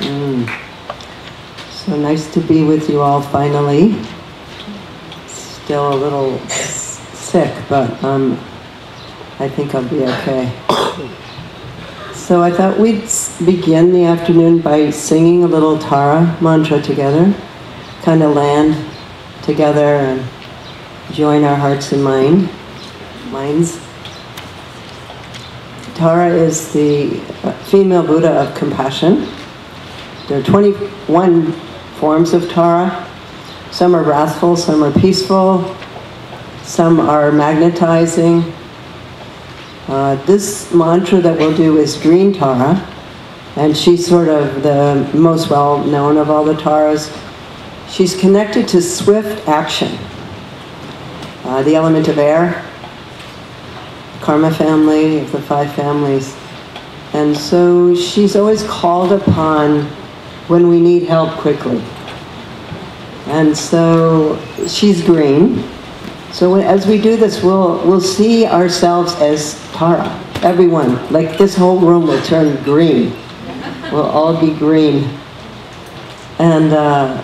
So nice to be with you all finally. Still a little sick, but I think I'll be okay. So I thought we'd begin the afternoon by singing a little Tara mantra together, kind of land together and join our hearts and minds. Tara is the female Buddha of compassion. There are 21 forms of Tara. Some are wrathful, some are peaceful, some are magnetizing. This mantra that we'll do is green Tara, and she's sort of the most well-known of all the Taras. She's connected to swift action, the element of air, karma family of the 5 families. And so she's always called upon when we need help quickly. And so she's green. So as we do this, we'll see ourselves as Tara. Everyone, like this whole room will turn green. We'll all be green. And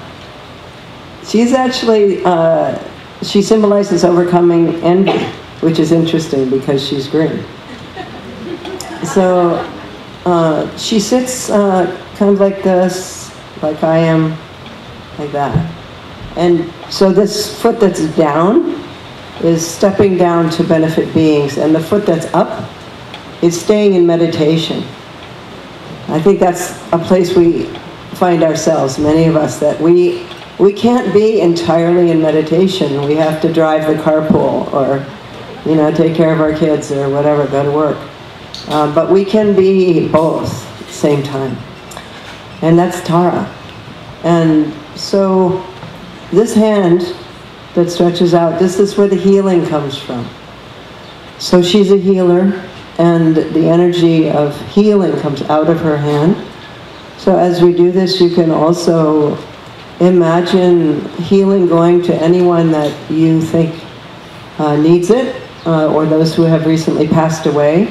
she's actually, she symbolizes overcoming envy, which is interesting because she's green. So she sits kind of like this, like I am, like that. And so this foot that's down is stepping down to benefit beings, and the foot that's up is staying in meditation. I think that's a place we find ourselves, many of us, that we can't be entirely in meditation. We have to drive the carpool, or take care of our kids or whatever, go to work. But we can be both at the same time. And that's Tara. And so this hand that stretches out, this is where the healing comes from. So she's a healer, and the energy of healing comes out of her hand. So as we do this, you can also imagine healing going to anyone that you think needs it, or those who have recently passed away.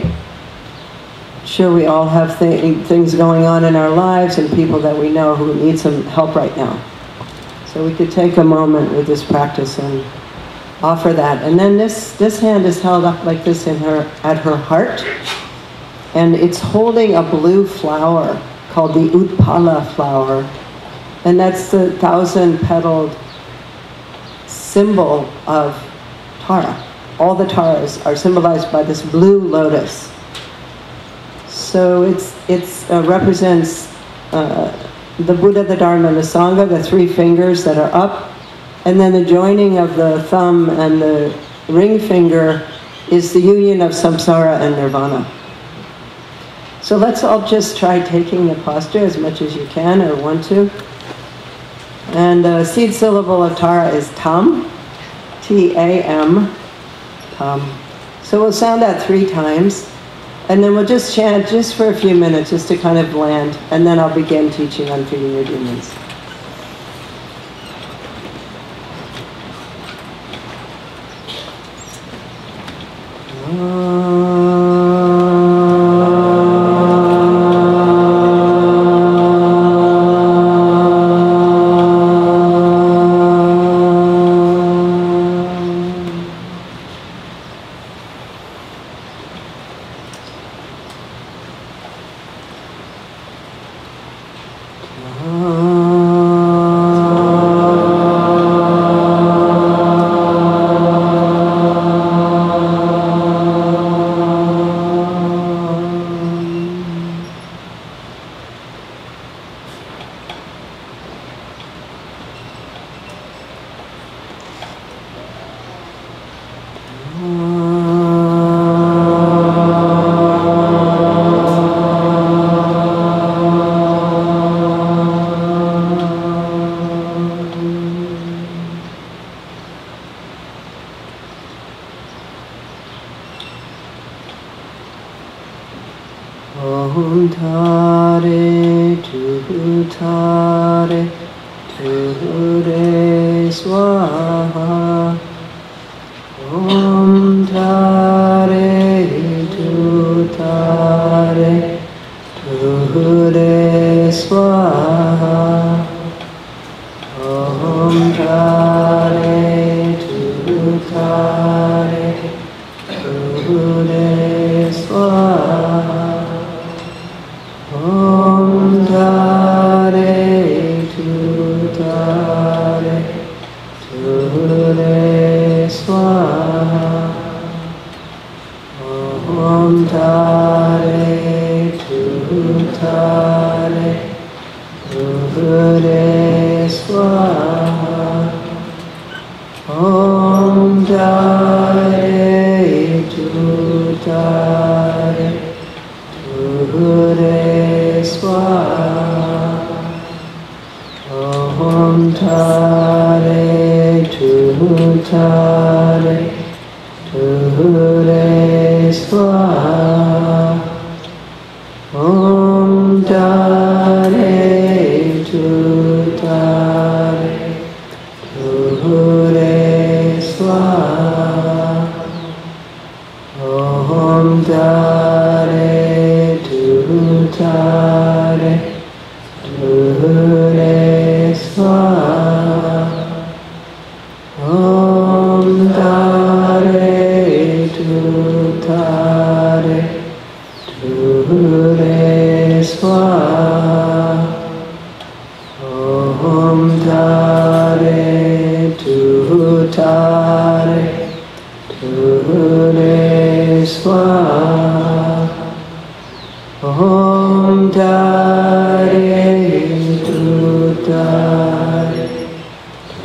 Sure, we all have things going on in our lives and people that we know who need some help right now. So we could take a moment with this practice and offer that. And then this hand is held up like this at her heart, and it's holding a blue flower called the Utpala flower, and that's the 1,000-petaled symbol of Tara. All the Taras are symbolized by this blue lotus. So it represents the Buddha, the Dharma, and the Sangha, the 3 fingers that are up, and then the joining of the thumb and the ring finger is the union of samsara and nirvana. So let's all just try taking the posture as much as you can or want to. And the seed syllable of Tara is tam, T-A-M, tam. So we'll sound that 3 times. And then we'll just chant just for a few minutes, just to kind of land, and then I'll begin teaching on feeding your demons. Om Tare Tu Tare Tu Re Swaha. Om Tare Tu Tare Tu Re Swaha. Tare Tare Ure Swaha Om Tare Tare Ure Swaha Om Tare Tare Ure Swaha Om Tare Tare Ure Swaha Om Tare Tare Ure Swaha Om Tare Tare Ure Swaha Om Tare Tare Ure Swaha Om Tare Tare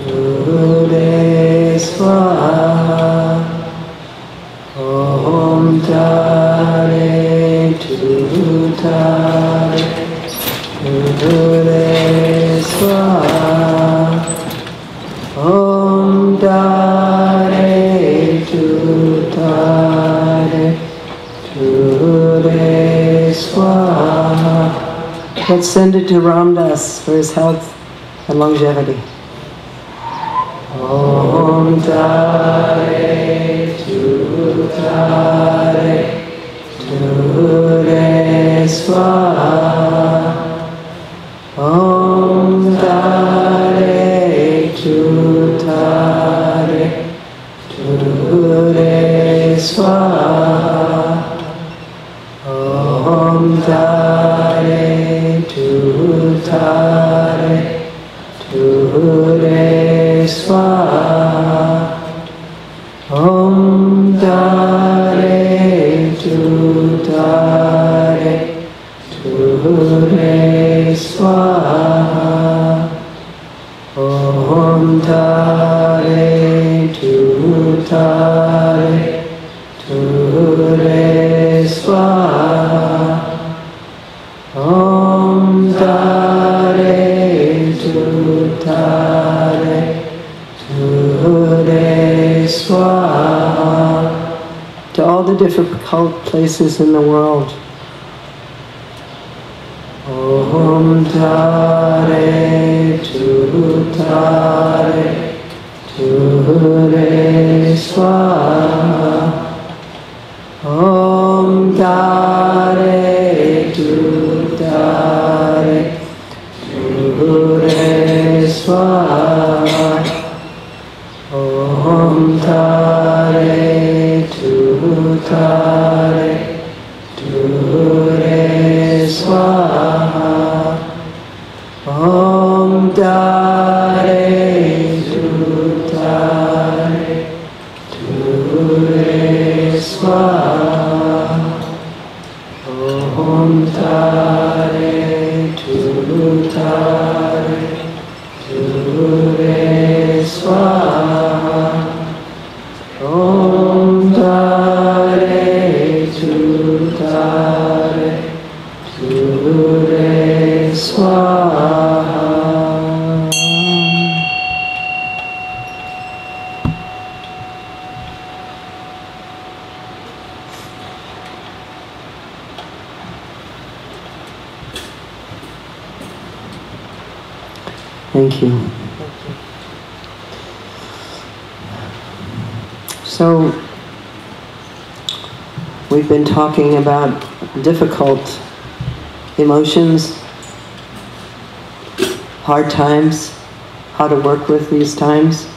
Ure Swaha Om Tare Tare Ure Swaha Om Tare Tare Ure Swaha. Let's send it to Ramdas for his health and longevity. Om Tare Tare Ure Swaha Om Tare Tare Ure Swaha Om Tare Tare Ure Swaha Om Tare Tare Ure Swaha Om Tare Tare Ure Swaha Om Tare Tare Ure Swaha. To all the difficult places in the world. Om Tare Tare Ure Swaha Om Tare Tare Ure Swaha Om Tare Tare Ure Swaha Om Tare Tare Ure Swaha Om Tare Tare Ure Swaha Om Tare Tare Ure Swaha. Thank you. So, we've been talking about difficult emotions, hard times, how to work with these times.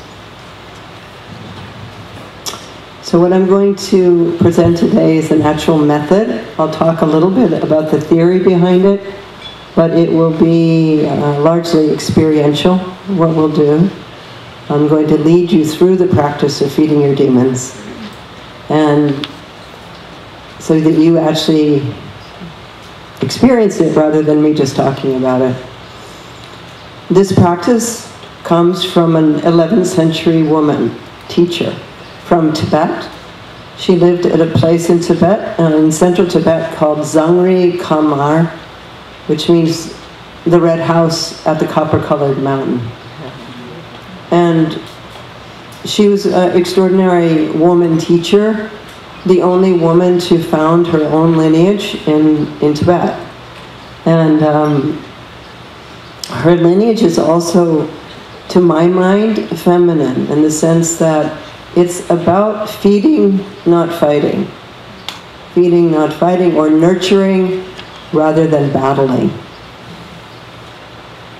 So what I'm going to present today is an actual method. I'll talk a little bit about the theory behind it, but it will be largely experiential, what we'll do. I'm going to lead you through the practice of feeding your demons. And so that you actually experience it rather than me just talking about it. This practice comes from an 11th century woman, teacher, from Tibet. She lived at a place in Tibet, in central Tibet, called Zangri Kamar, which means the red house at the copper-colored mountain. And she was an extraordinary woman teacher, the only woman to found her own lineage in Tibet. And her lineage is also, to my mind, feminine, in the sense that it's about feeding, not fighting. Feeding, not fighting, or nurturing rather than battling.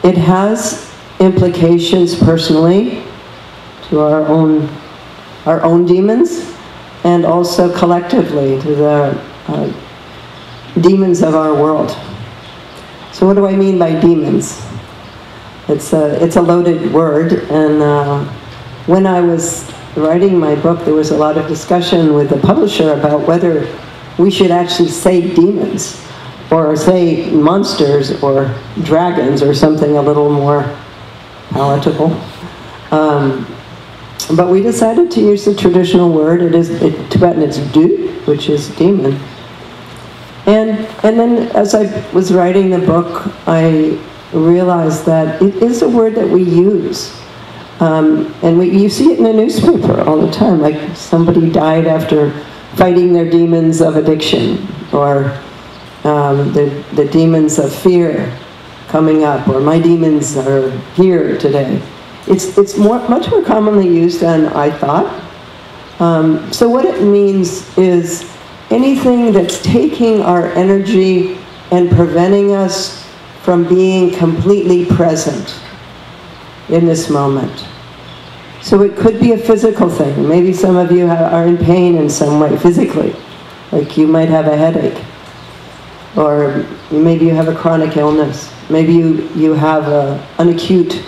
It has implications personally to our own demons, and also collectively to the demons of our world. So what do I mean by demons? It's a loaded word, and when I was writing my book, there was a lot of discussion with the publisher about whether we should actually say demons, or say monsters, or dragons, or something a little more palatable. But we decided to use the traditional word. In Tibetan it's du, which is demon. And then as I was writing the book, I realized that it is a word that we use. And you see it in the newspaper all the time, like somebody died after fighting their demons of addiction, or the demons of fear coming up, or my demons are here today. It's much more commonly used than I thought. So what it means is anything that's taking our energy and preventing us from being completely present in this moment. So it could be a physical thing. Maybe some of you are in pain in some way physically, like you might have a headache, or maybe you have a chronic illness. Maybe you have an acute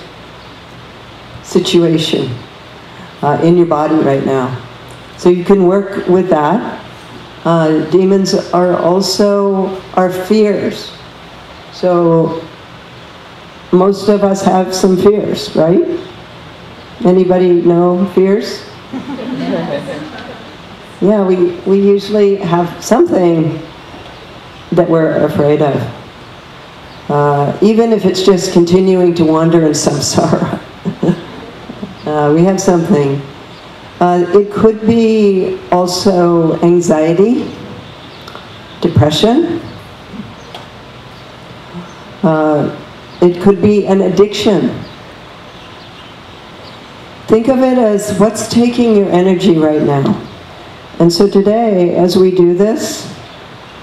situation in your body right now. So you can work with that. Demons are also our fears. So most of us have some fears, right? Anybody know fears? Yeah, we usually have something that we're afraid of. Even if it's just continuing to wander in samsara. We have something. It could be also anxiety, depression. It could be an addiction. Think of it as what's taking your energy right now. And so today, as we do this,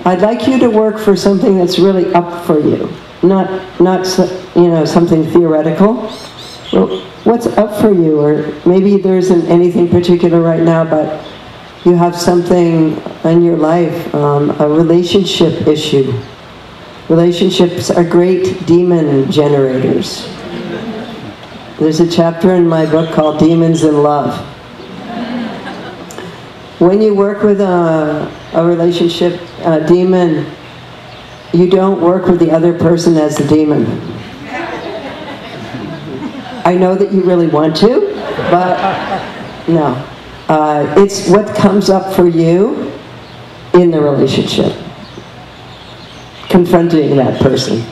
I'd like you to work for something that's really up for you. Not something theoretical. Well, what's up for you? Or maybe there isn't anything particular right now, but you have something in your life, a relationship issue. Relationships are great demon generators. There's a chapter in my book called Demons in Love. When you work with a relationship demon, you don't work with the other person as the demon. I know that you really want to, but no. It's what comes up for you in the relationship. Confronting that person.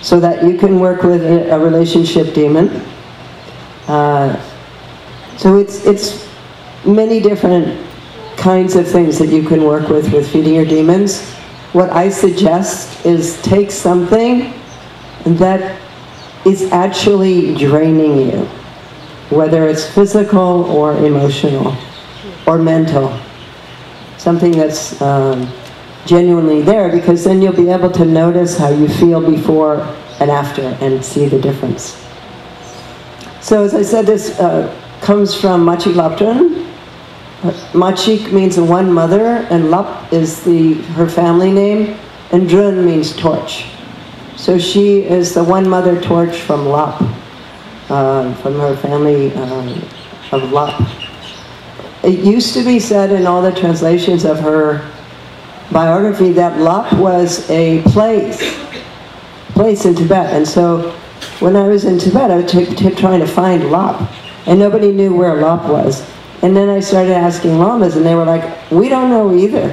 So that you can work with a relationship demon. So it's many different kinds of things that you can work with feeding your demons. What I suggest is take something that is actually draining you, whether it's physical or emotional or mental. Something that's genuinely there, because then you'll be able to notice how you feel before and after and see the difference. So as I said, this comes from Machi Lapdran. Machik means one mother, and Lap is her family name, and Drun means torch. So she is the one mother torch from Lap, from her family of Lap. It used to be said in all the translations of her biography that Lop was a place in Tibet. And so when I was in Tibet, I was trying to find Lop, and nobody knew where Lop was. And then I started asking lamas, and they were like, we don't know either.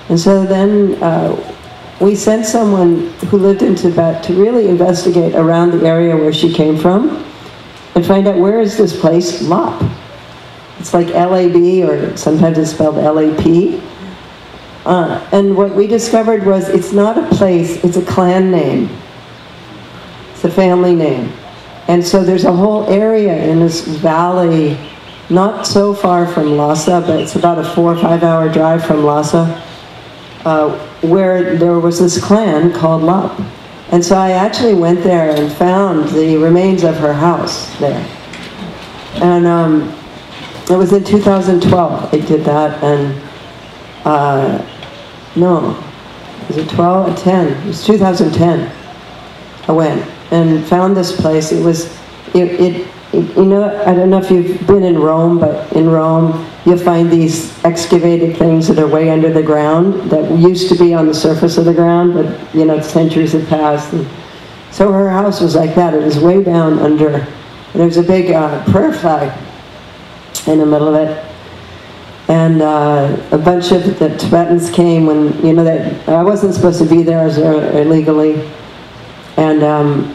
And so then we sent someone who lived in Tibet to really investigate around the area where she came from and find out, where is this place, Lop? It's like L-A-B, or sometimes it's spelled L-A-P. And what we discovered was, it's not a place, it's a clan name. It's a family name. And so there's a whole area in this valley, not so far from Lhasa, but it's about a 4 or 5 hour drive from Lhasa, where there was this clan called Lop. And so I actually went there and found the remains of her house there. And it was in 2012 I did that, and no, was it 12 or 10? It was 2010. I went and found this place. It was, you know, I don't know if you've been in Rome, but in Rome you'll find these excavated things that are way under the ground that used to be on the surface of the ground, but you know, centuries have passed. And so her house was like that. It was way down under, and there was a big prayer flag in the middle of it. And a bunch of the Tibetans came when, you know, that I wasn't supposed to be there, I was there illegally, and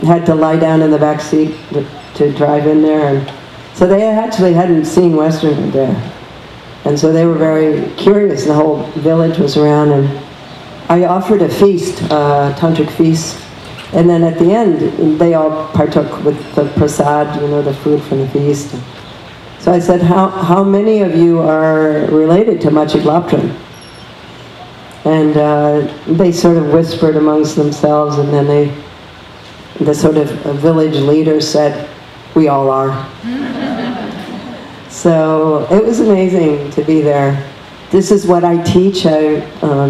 had to lie down in the back seat to drive in there. And so they actually hadn't seen Westerners there. And so they were very curious. The whole village was around, and I offered a feast, tantric feast. And then at the end, they all partook with the prasad, you know, the food from the feast. So I said, how many of you are related to Machik Loptrim? And they sort of whispered amongst themselves, and then the sort of village leader said, we all are. So it was amazing to be there. This is what I teach. I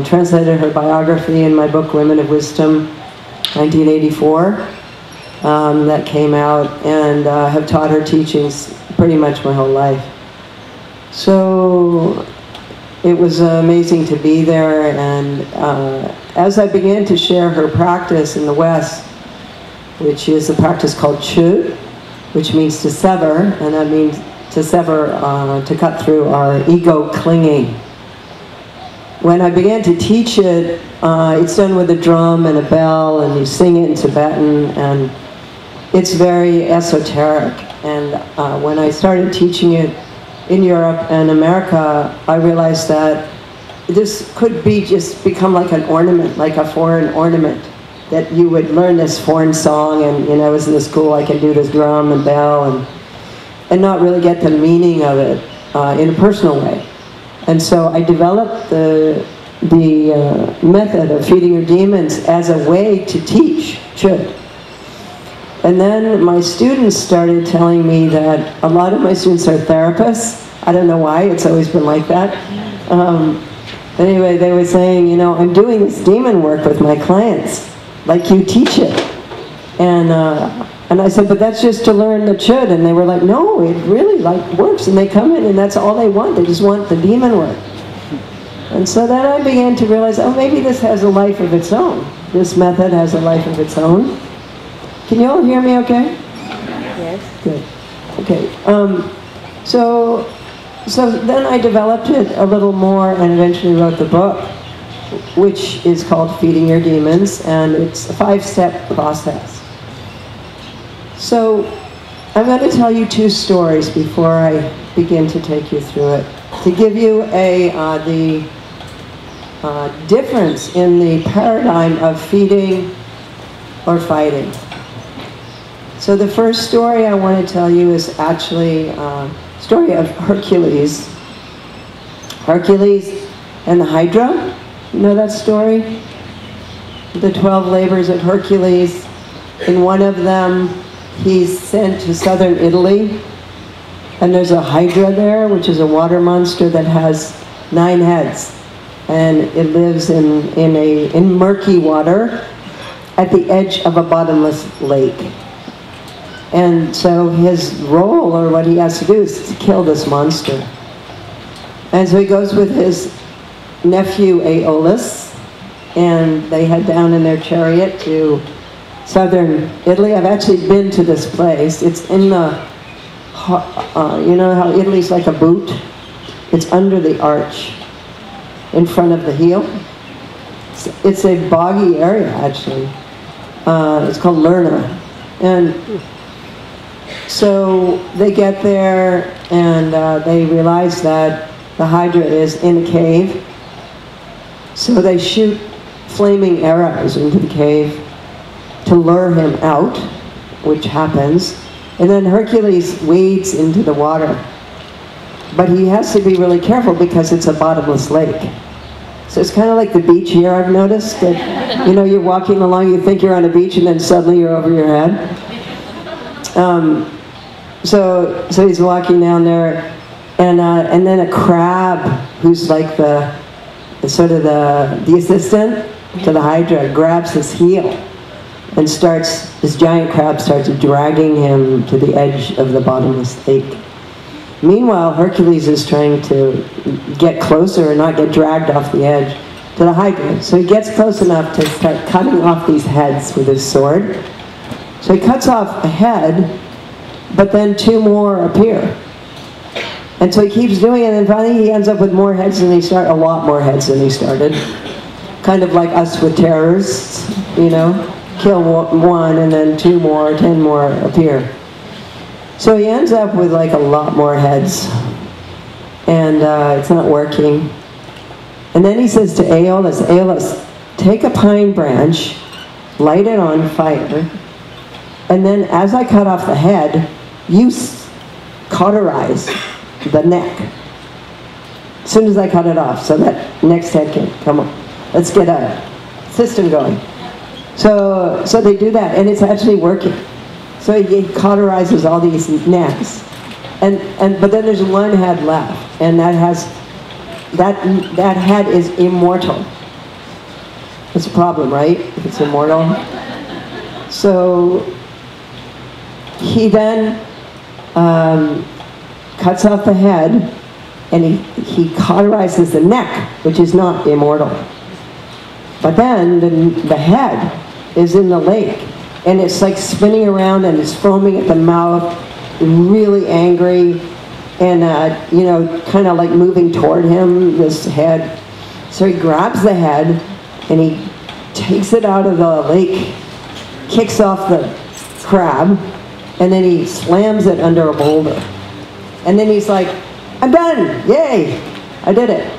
translated her biography in my book, Women of Wisdom, 1984. That came out, and have taught her teachings pretty much my whole life. So it was amazing to be there, and as I began to share her practice in the West, which is a practice called Chu, which means to sever, and that means to sever, to cut through our ego clinging. When I began to teach it, it's done with a drum and a bell, and you sing it in Tibetan, and it's very esoteric. And when I started teaching it in Europe and America, I realized that this could be just become like an ornament, like a foreign ornament, that you would learn this foreign song, and you know, I was in the school, I could do this drum and bell, and not really get the meaning of it in a personal way. And so I developed the method of feeding your demons as a way to teach Chud. And then my students started telling me that a lot of my students are therapists. I don't know why, it's always been like that. Anyway, they were saying, you know, I'm doing this demon work with my clients, like you teach it. And I said, but that's just to learn the Chud. And they were like, no, it really like works. And they come in and that's all they want. They just want the demon work. And so then I began to realize, oh, maybe this has a life of its own. This method has a life of its own. Can you all hear me okay? Yes. Good. Okay. So then I developed it a little more and eventually wrote the book, which is called Feeding Your Demons, and it's a 5-step process. So I'm going to tell you 2 stories before I begin to take you through it, to give you the difference in the paradigm of feeding or fighting. So the first story I want to tell you is actually a story of Hercules. Hercules and the Hydra. You know that story? The 12 labors of Hercules. In one of them, he's sent to southern Italy, and there's a Hydra there, which is a water monster that has 9 heads. And it lives in murky water at the edge of a bottomless lake. And so his role, or what he has to do, is to kill this monster. And so he goes with his nephew Aeolus, and they head down in their chariot to southern Italy. I've actually been to this place. It's in the, you know how Italy's like a boot? It's under the arch, in front of the heel. It's a boggy area, actually. It's called Lerna. And so they get there, and they realize that the Hydra is in a cave. So they shoot flaming arrows into the cave to lure him out, which happens. And then Hercules wades into the water. But he has to be really careful because it's a bottomless lake. So it's kind of like the beach here, I've noticed. That, you know, you're walking along, you think you're on a beach, and then suddenly you're over your head. So he's walking down there, and then a crab, who's like the assistant to the Hydra, grabs his heel, and this giant crab starts dragging him to the edge of the bottomless lake. Meanwhile, Hercules is trying to get closer and not get dragged off the edge to the Hydra. So he gets close enough to start cutting off these heads with his sword. So he cuts off a head, but then two more appear. And so he keeps doing it, and finally he ends up with more heads than a lot more heads than he started. Kind of like us with terrorists, you know? Kill one, and then 2 more, 10 more appear. So he ends up with like a lot more heads, and it's not working. And then he says to Aeolus, Aeolus, take a pine branch, light it on fire, and then as I cut off the head, you cauterize the neck. As soon as I cut it off, so that next head can come on. Let's get a system going. So they do that, and it's actually working. So he cauterizes all these necks, but then there's one head left, and that head is immortal. That's a problem, right? If it's immortal. So he then cuts off the head, and he cauterizes the neck, which is not immortal. But then the head is in the lake, and it's like spinning around, and it's foaming at the mouth, really angry, and you know, kind of like moving toward him, this head. So he grabs the head, and he takes it out of the lake, kicks off the crab, and then he slams it under a boulder. And then he's like, I'm done, yay, I did it.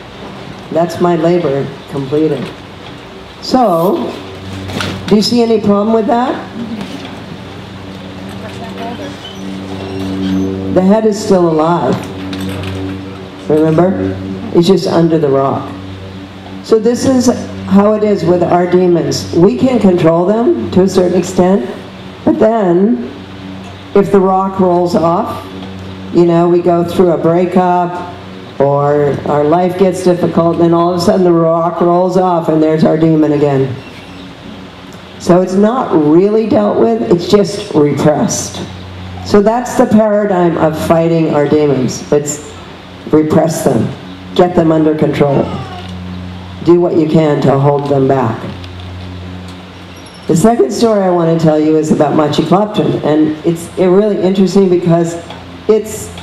That's my labor completed. So, do you see any problem with that? The head is still alive. Remember? It's just under the rock. So this is how it is with our demons. We can control them to a certain extent, but then if the rock rolls off, you know, we go through a breakup, or our life gets difficult, and all of a sudden the rock rolls off and there's our demon again. So it's not really dealt with, it's just repressed. So that's the paradigm of fighting our demons. It's repress them, get them under control. Do what you can to hold them back. The second story I want to tell you is about Tsultrim, and it's really interesting because it's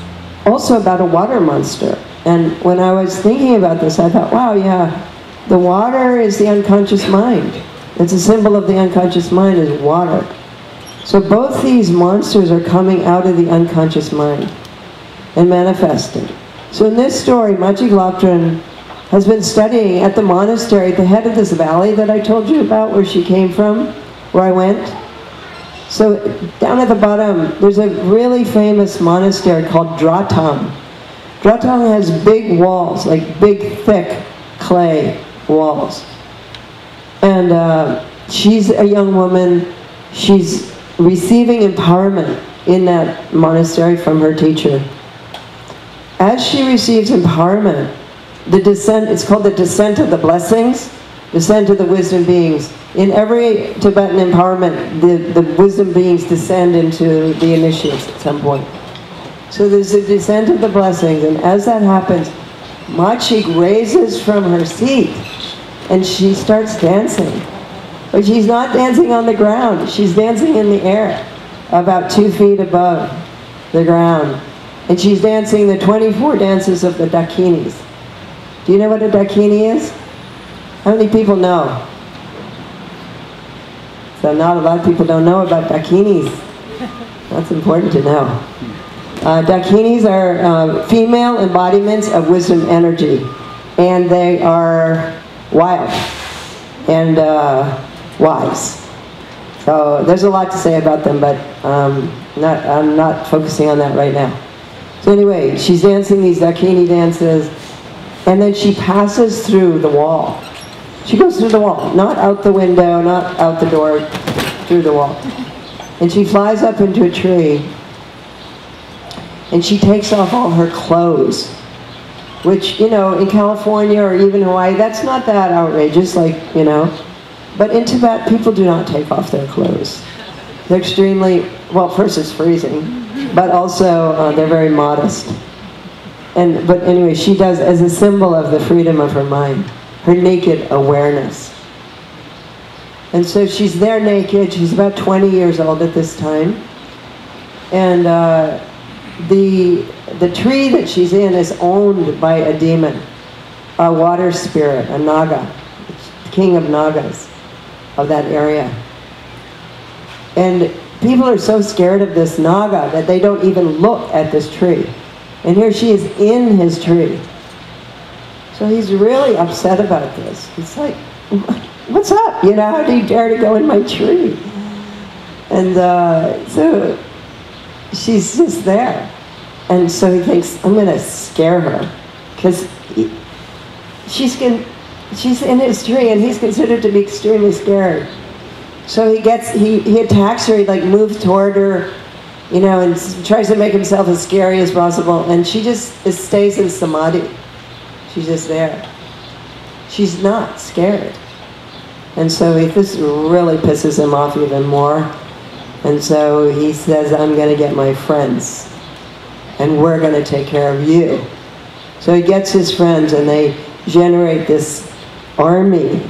also about a water monster. And when I was thinking about this, I thought, wow, yeah, the water is the unconscious mind. It's a symbol of the unconscious mind is water. So both these monsters are coming out of the unconscious mind and manifesting. So in this story, Tsultrim has been studying at the monastery at the head of this valley that I told you about, where she came from, where I went. So down at the bottom, there's a really famous monastery called Tsultrim. Tsultrim has big walls, like big, thick clay walls. And she's a young woman. She's receiving empowerment in that monastery from her teacher. As she receives empowerment, the descent, it's called the descent of the blessings, descent of the wisdom beings. In every Tibetan empowerment, the wisdom beings descend into the initiates at some point. So there's a descent of the blessings, and as that happens, Machik raises from her seat, and she starts dancing. But she's not dancing on the ground. She's dancing in the air, about 2 feet above the ground. And she's dancing the 24 dances of the Dakinis. Do you know what a Dakini is? How many people know? So not a lot of people don't know about Dakinis. That's important to know. Dakinis are female embodiments of wisdom energy. And they are wild and wise. So there's a lot to say about them, but I'm not focusing on that right now. So anyway, she's dancing these Dakini dances, and then she passes through the wall. She goes through the wall, not out the window, not out the door, through the wall. And she flies up into a tree, and she takes off all her clothes, which, you know, in California or even Hawaii, that's not that outrageous, like, you know. But in Tibet, people do not take off their clothes. They're extremely, well, first it's freezing, but also they're very modest. But anyway, she does, as a symbol of the freedom of her mind, her naked awareness. And so she's there naked. She's about 20 years old at this time. And the tree that she's in is owned by a demon, a water spirit, a Naga, king of Nagas of that area. And people are so scared of this Naga that they don't even look at this tree. And here she is in his tree. So he's really upset about this. He's like, what's up? You know, how do you dare to go in my tree? And so she's just there. And so he thinks, I'm going to scare her. Because she's in his tree, and he's considered to be extremely scared. So he attacks her, he like moves toward her, you know, and tries to make himself as scary as possible. And she just stays in samadhi. She's just there. She's not scared. And so this really pisses him off even more. And so he says, I'm going to get my friends, and we're going to take care of you. So he gets his friends, and they generate this army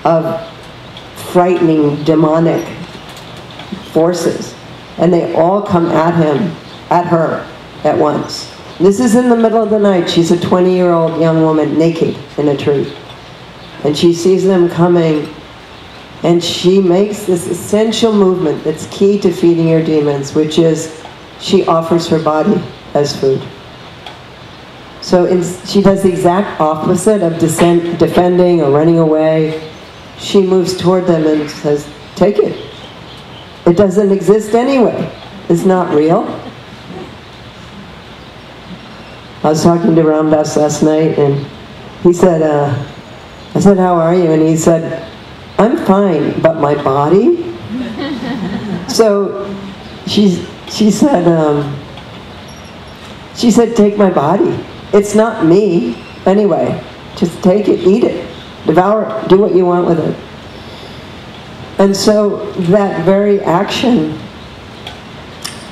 of frightening demonic forces. And they all come at him, at her, at once. This is in the middle of the night. She's a 20-year-old young woman, naked in a tree. And she sees them coming, and she makes this essential movement that's key to feeding your demons, which is she offers her body as food. So she does the exact opposite of defending or running away. She moves toward them and says, take it. It doesn't exist anyway. It's not real. I was talking to Ramdas last night, and he said, I said, how are you? And he said, I'm fine, but my body? So she said, take my body. It's not me. Anyway, just take it, eat it, devour it, do what you want with it. And so that very action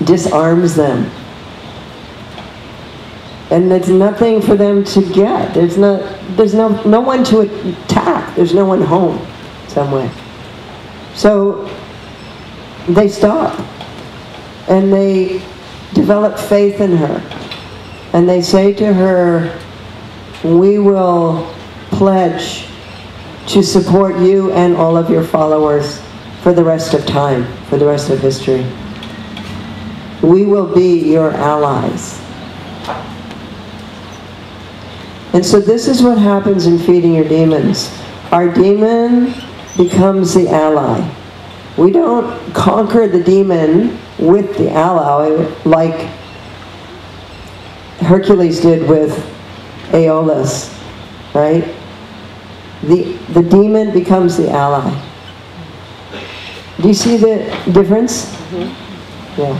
disarms them. And there's nothing for them to get. There's no one to attack. There's no one home some way. So they stop. And they develop faith in her. And they say to her, we will pledge to support you and all of your followers for the rest of time, for the rest of history. We will be your allies. And so this is what happens in feeding your demons. Our demon becomes the ally. We don't conquer the demon with the ally like Hercules did with Aeolus, right? The demon becomes the ally. Do you see the difference? Mm-hmm. Yeah.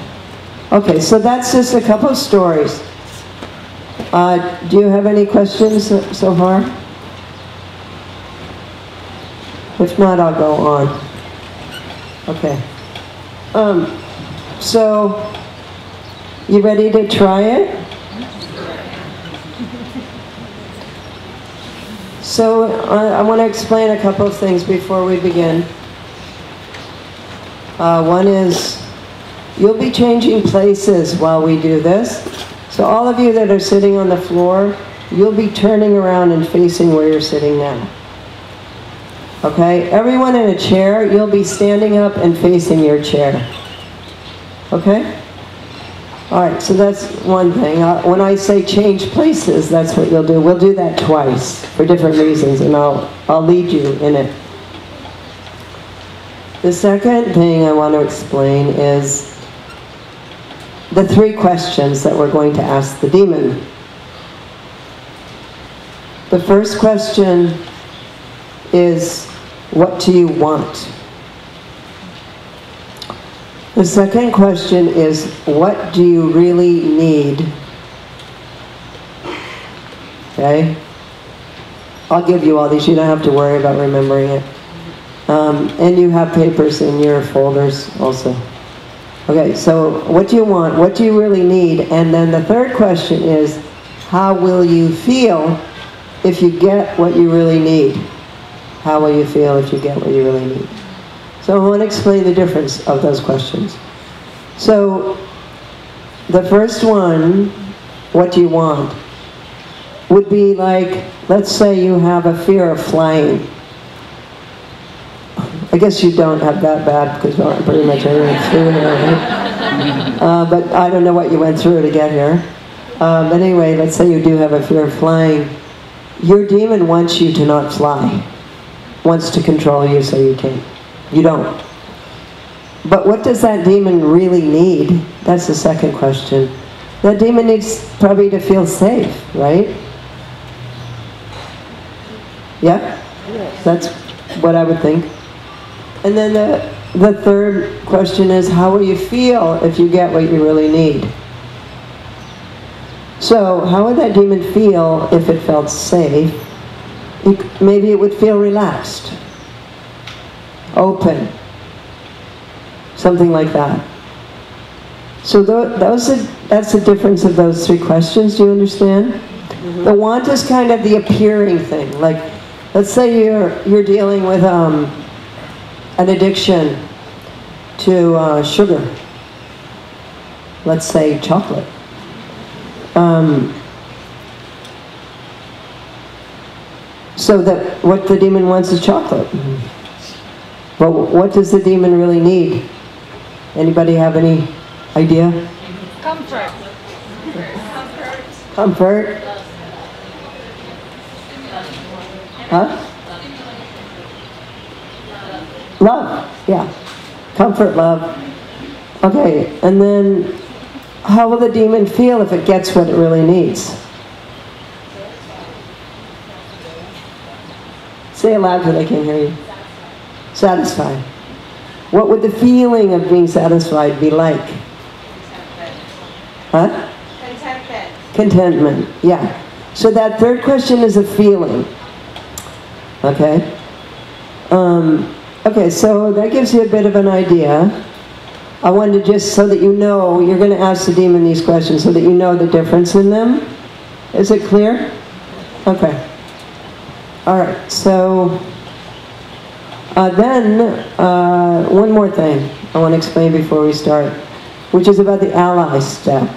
Okay, so that's just a couple of stories. Do you have any questions so far? If not, I'll go on. Okay. So, you ready to try it? So I want to explain a couple of things before we begin. One is, you'll be changing places while we do this. So all of you that are sitting on the floor, you'll be turning around and facing where you're sitting now. Okay? Everyone in a chair, you'll be standing up and facing your chair. Okay? All right, so that's one thing. When I say change places, that's what you'll do. We'll do that twice for different reasons, and I'll lead you in it. The second thing I want to explain is the 3 questions that we're going to ask the demon. The first question is, what do you want? The second question is, what do you really need? Okay? I'll give you all these. You don't have to worry about remembering it. And you have papers in your folders also. Okay, so what do you want? What do you really need? And then the third question is, how will you feel if you get what you really need? How will you feel if you get what you really need? So I want to explain the difference of those questions. So the first one, what do you want, would be like, let's say you have a fear of flying. I guess you don't have that bad because pretty much everything through here, right? But I don't know what you went through to get here. But anyway, let's say you do have a fear of flying. Your demon wants you to not fly, wants to control you so you can't. You don't. But what does that demon really need? That's the second question. That demon needs probably to feel safe, right? Yeah? That's what I would think. And then the third question is, how will you feel if you get what you really need? So, how would that demon feel if it felt safe? Maybe it would feel relaxed, open, something like that. So that's the difference of those 3 questions, do you understand? Mm-hmm. The want is kind of the appearing thing. Like, let's say you're dealing with an addiction to sugar. Let's say chocolate. So that what the demon wants is chocolate. But what does the demon really need? Anybody have any idea? Comfort. Comfort. Huh? Love. Yeah. Comfort, love. Okay, and then how will the demon feel if it gets what it really needs? Say it loud because I can't hear you. Satisfied. What would the feeling of being satisfied be like? Huh? Contentment. Contentment, yeah. So that third question is a feeling. Okay? Okay, so that gives you a bit of an idea. I wanted to just, so that you know, you're going to ask the demon these questions so that you know the difference in them. Is it clear? Okay. All right, so then one more thing I want to explain before we start, which is about the ally step.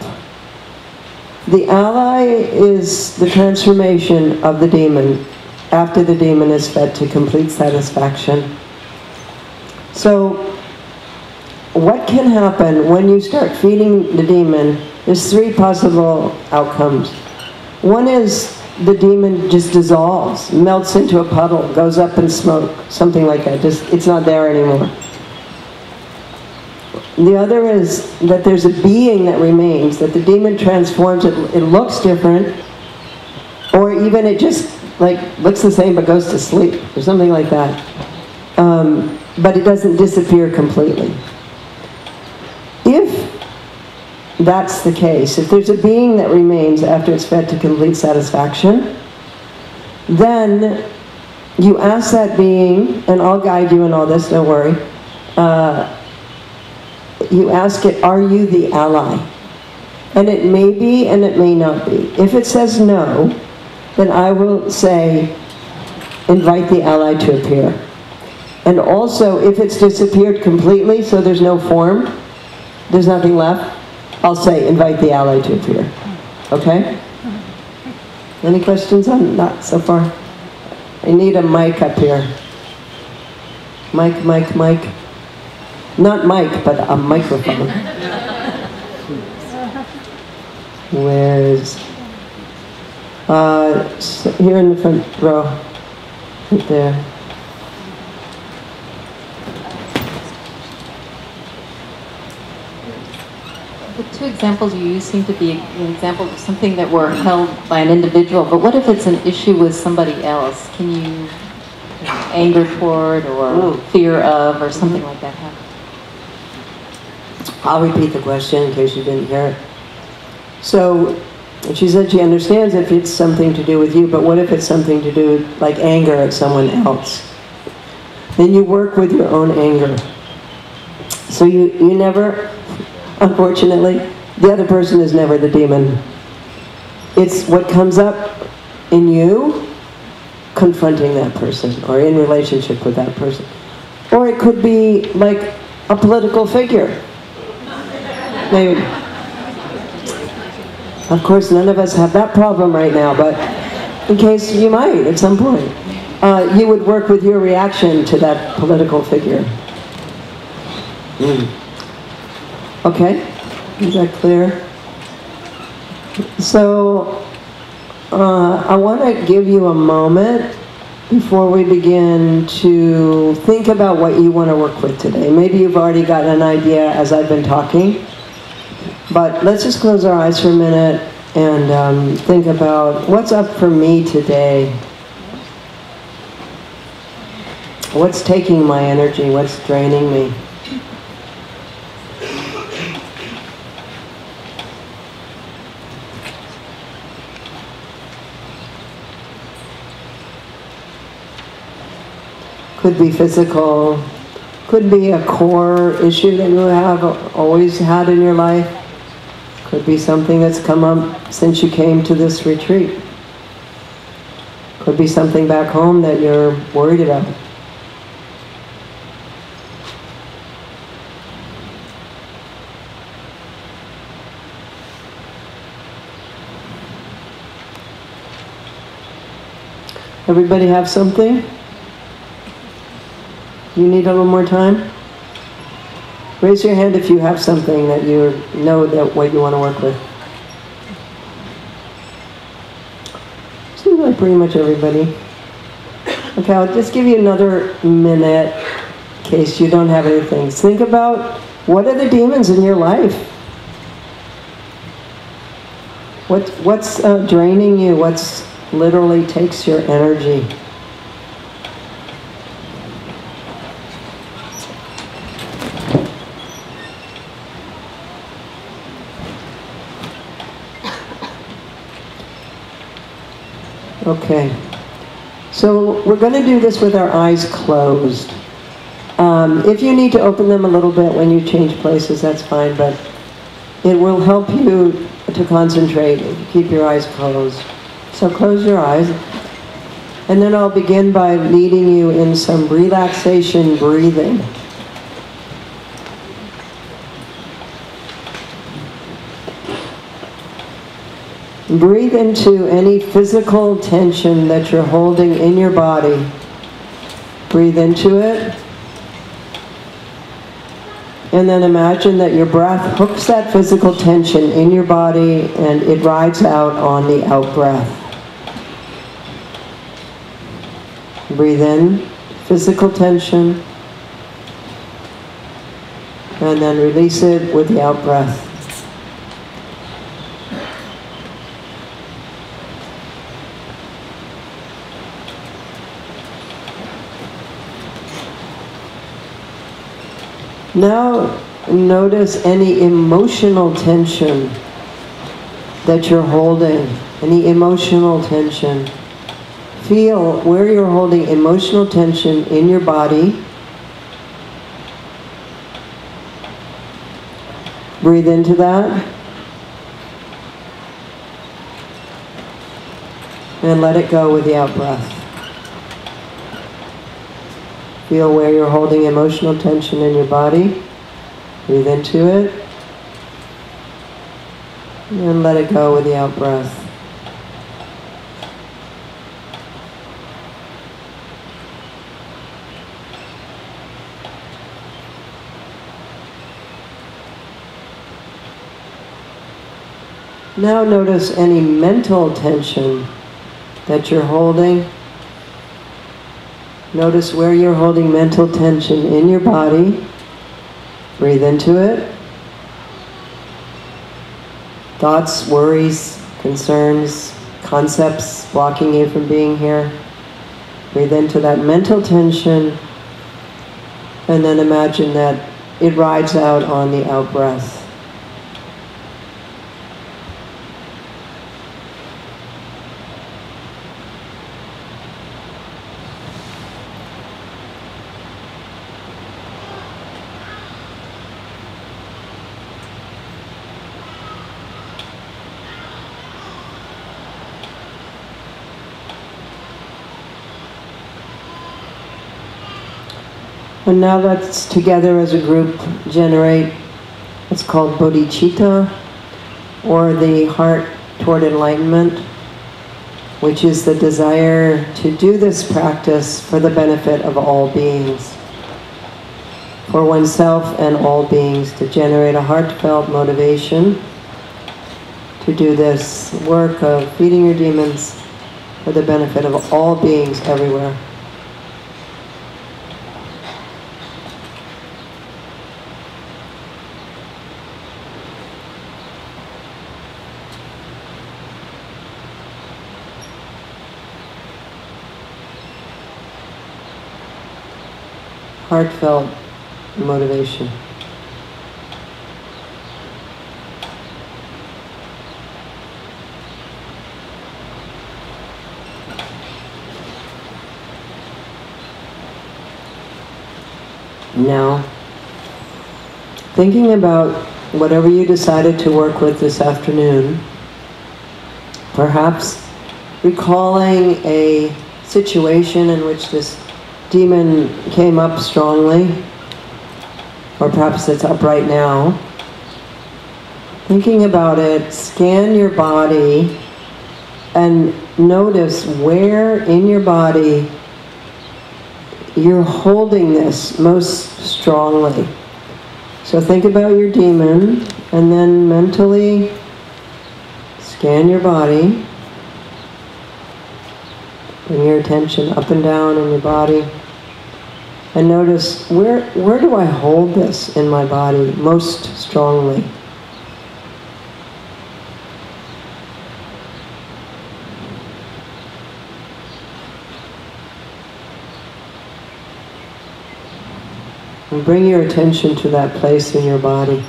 The ally is the transformation of the demon after the demon is fed to complete satisfaction. So what can happen when you start feeding the demon? There's 3 possible outcomes. One is the demon just dissolves, melts into a puddle, goes up in smoke, something like that. Just, it's not there anymore. The other is that there's a being that remains, that the demon transforms, it looks different, or even it just like looks the same but goes to sleep, or something like that. But it doesn't disappear completely. If that's the case, if there's a being that remains after it's fed to complete satisfaction, then you ask that being, and I'll guide you in all this, don't worry. You ask it, are you the ally? And it may be and it may not be. If it says no, then I will say, invite the ally to appear. And also, if it's disappeared completely, so there's no form, there's nothing left, I'll say, invite the ally to appear. Okay? Any questions on that so far? I need a mic up here. Mic. Not mic, but a microphone. Where's... here in the front row. Right there. The two examples you use seem to be an example of something that were held by an individual, but what if it's an issue with somebody else? Can you anger toward or fear of or something like that happen? I'll repeat the question in case you didn't hear it. So, she said she understands if it's something to do with you, but what if it's something to do with, like, anger at someone else? Then you work with your own anger. So you never... Unfortunately, the other person is never the demon. It's what comes up in you confronting that person or in relationship with that person. Or it could be like a political figure. Maybe. Of course, none of us have that problem right now, but in case you might at some point, you would work with your reaction to that political figure. Okay, is that clear? So, I want to give you a moment before we begin to think about what you want to work with today. Maybe you've already gotten an idea as I've been talking, but let's just close our eyes for a minute and think about what's up for me today. What's taking my energy? What's draining me? Could be physical, could be a core issue that you have always had in your life, could be something that's come up since you came to this retreat, could be something back home that you're worried about. Everybody have something? You need a little more time? Raise your hand if you have something that you know that what you want to work with. Seems like pretty much everybody. Okay, I'll just give you another minute in case you don't have anything. Think about what are the demons in your life? What's draining you? What's literally takes your energy? Okay, so we're going to do this with our eyes closed. If you need to open them a little bit when you change places, that's fine, but it will help you to concentrate if you keep your eyes closed. So close your eyes, and then I'll begin by leading you in some relaxation breathing. Breathe into any physical tension that you're holding in your body. Breathe into it. And then imagine that your breath hooks that physical tension in your body and it rides out on the out breath. Breathe in, physical tension. And then release it with the out breath. Now notice any emotional tension that you're holding, any emotional tension. Feel where you're holding emotional tension in your body. Breathe into that. And let it go with the out breath. Feel where you're holding emotional tension in your body. Breathe into it. And let it go with the out-breath. Now notice any mental tension that you're holding. Notice where you're holding mental tension in your body. Breathe into it. Thoughts, worries, concerns, concepts blocking you from being here. Breathe into that mental tension and then imagine that it rides out on the out-breath. And now let's together as a group generate what's called bodhicitta, or the heart toward enlightenment, which is the desire to do this practice for the benefit of all beings, for oneself and all beings, to generate a heartfelt motivation to do this work of feeding your demons for the benefit of all beings everywhere. Heartfelt motivation. Now, thinking about whatever you decided to work with this afternoon, perhaps recalling a situation in which this demon came up strongly, or perhaps it's up right now. Thinking about it, scan your body and notice where in your body you're holding this most strongly. So think about your demon and then mentally scan your body. Bring your attention up and down in your body. And notice, where do I hold this in my body most strongly? And bring your attention to that place in your body.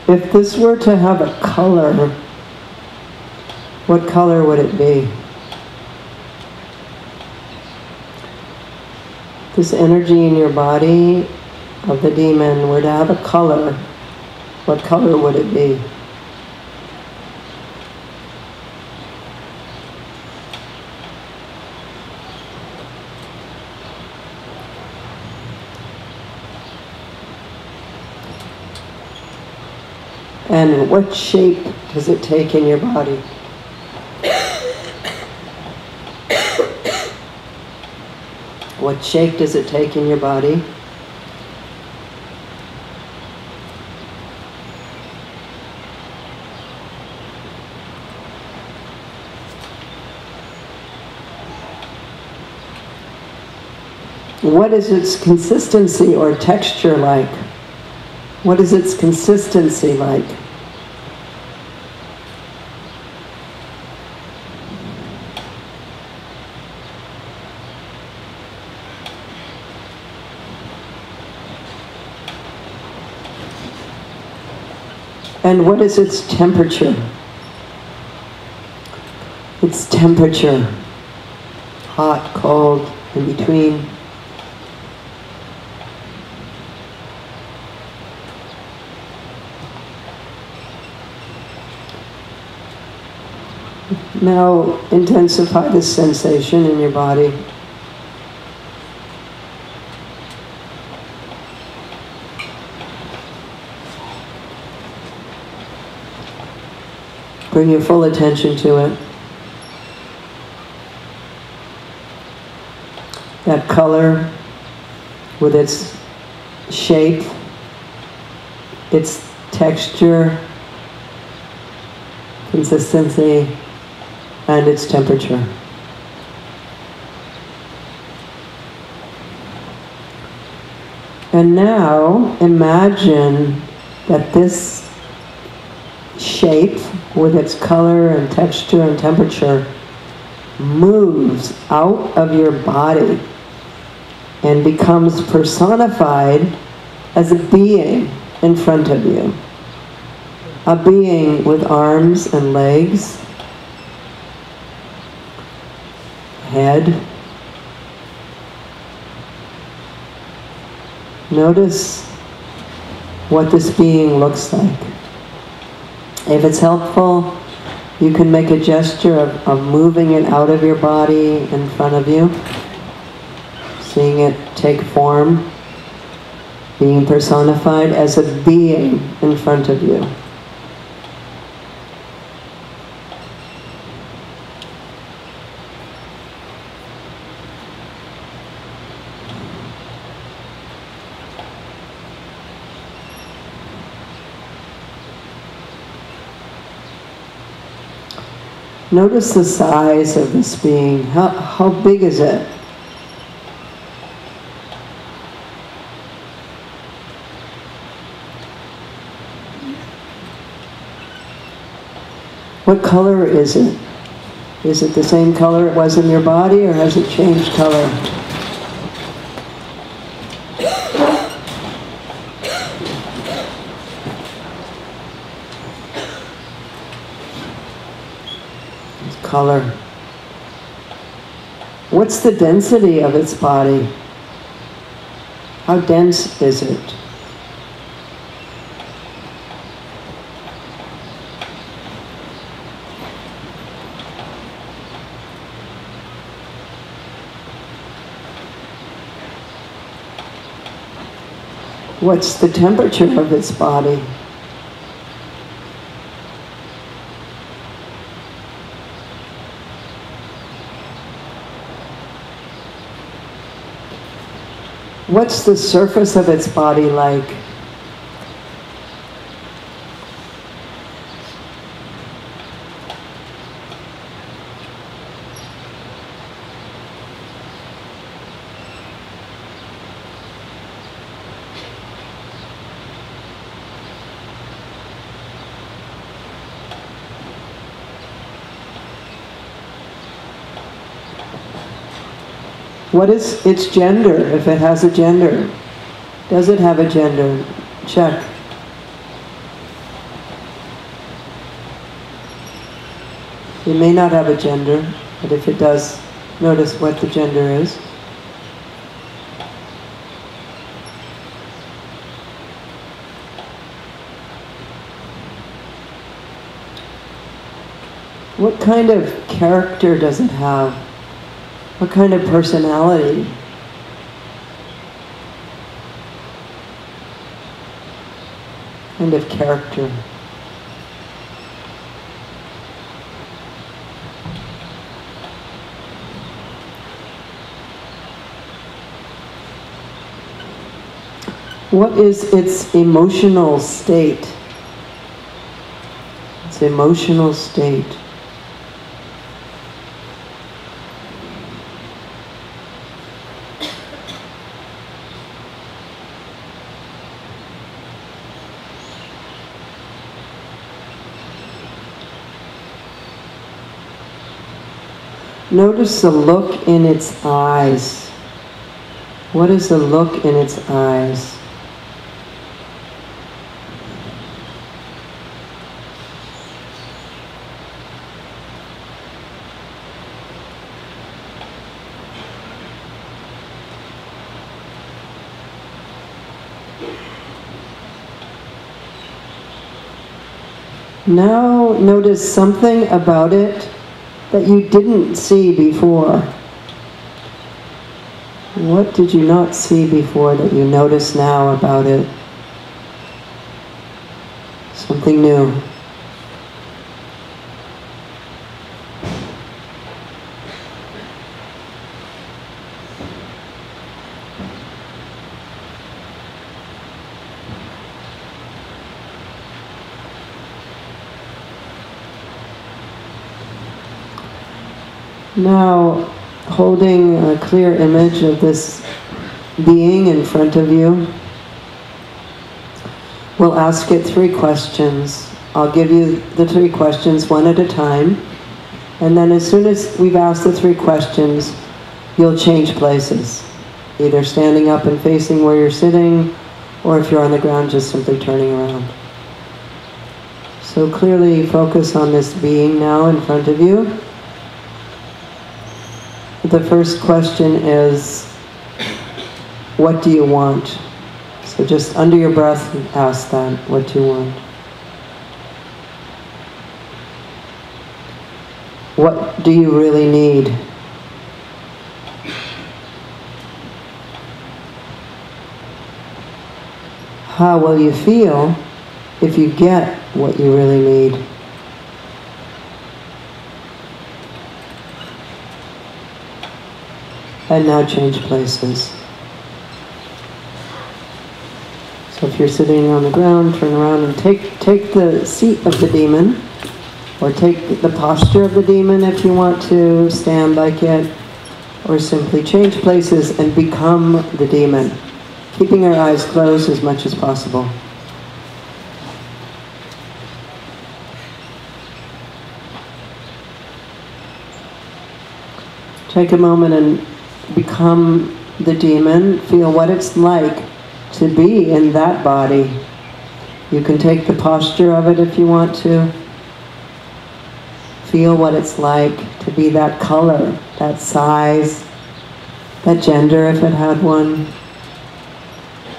If this were to have a color, what color would it be? This energy in your body of the demon were to have a color, what color would it be? And what shape does it take in your body? What shape does it take in your body? What is its consistency or texture like? What is its consistency like? And what is its temperature? Its temperature, hot, cold, in between. Now intensify this sensation in your body. Bring your full attention to it. That color with its shape, its texture, consistency, and its temperature. And now imagine that this shape with its color and texture and temperature moves out of your body and becomes personified as a being in front of you. A being with arms and legs, head. Notice what this being looks like. If it's helpful, you can make a gesture of moving it out of your body in front of you, seeing it take form, being personified as a being in front of you. Notice the size of this being. How big is it? What color is it? Is it the same color it was in your body, or has it changed color? Color. What's the density of its body? How dense is it? What's the temperature of its body? What's the surface of its body like? What is its gender, if it has a gender? Does it have a gender? Check. It may not have a gender, but if it does, notice what the gender is. What kind of character does it have? What kind of personality? Kind of character. What is its emotional state? Its emotional state. Notice the look in its eyes. What is the look in its eyes? Now notice something about it that you didn't see before? What did you not see before that you notice now about it? Something new. Now, holding a clear image of this being in front of you, we'll ask it 3 questions. I'll give you the 3 questions one at a time, and then as soon as we've asked the 3 questions, you'll change places, either standing up and facing where you're sitting, or if you're on the ground, just simply turning around. So clearly focus on this being now in front of you. The first question is, what do you want? So just under your breath, ask that, what do you want? What do you really need? How will you feel if you get what you really need? And now change places. So if you're sitting on the ground, turn around and take the seat of the demon, or take the posture of the demon if you want to stand like it, or simply change places and become the demon, keeping our eyes closed as much as possible. Take a moment and become the demon. Feel what it's like to be in that body. You can take the posture of it if you want to. Feel what it's like to be that color, that size, that gender if it had one.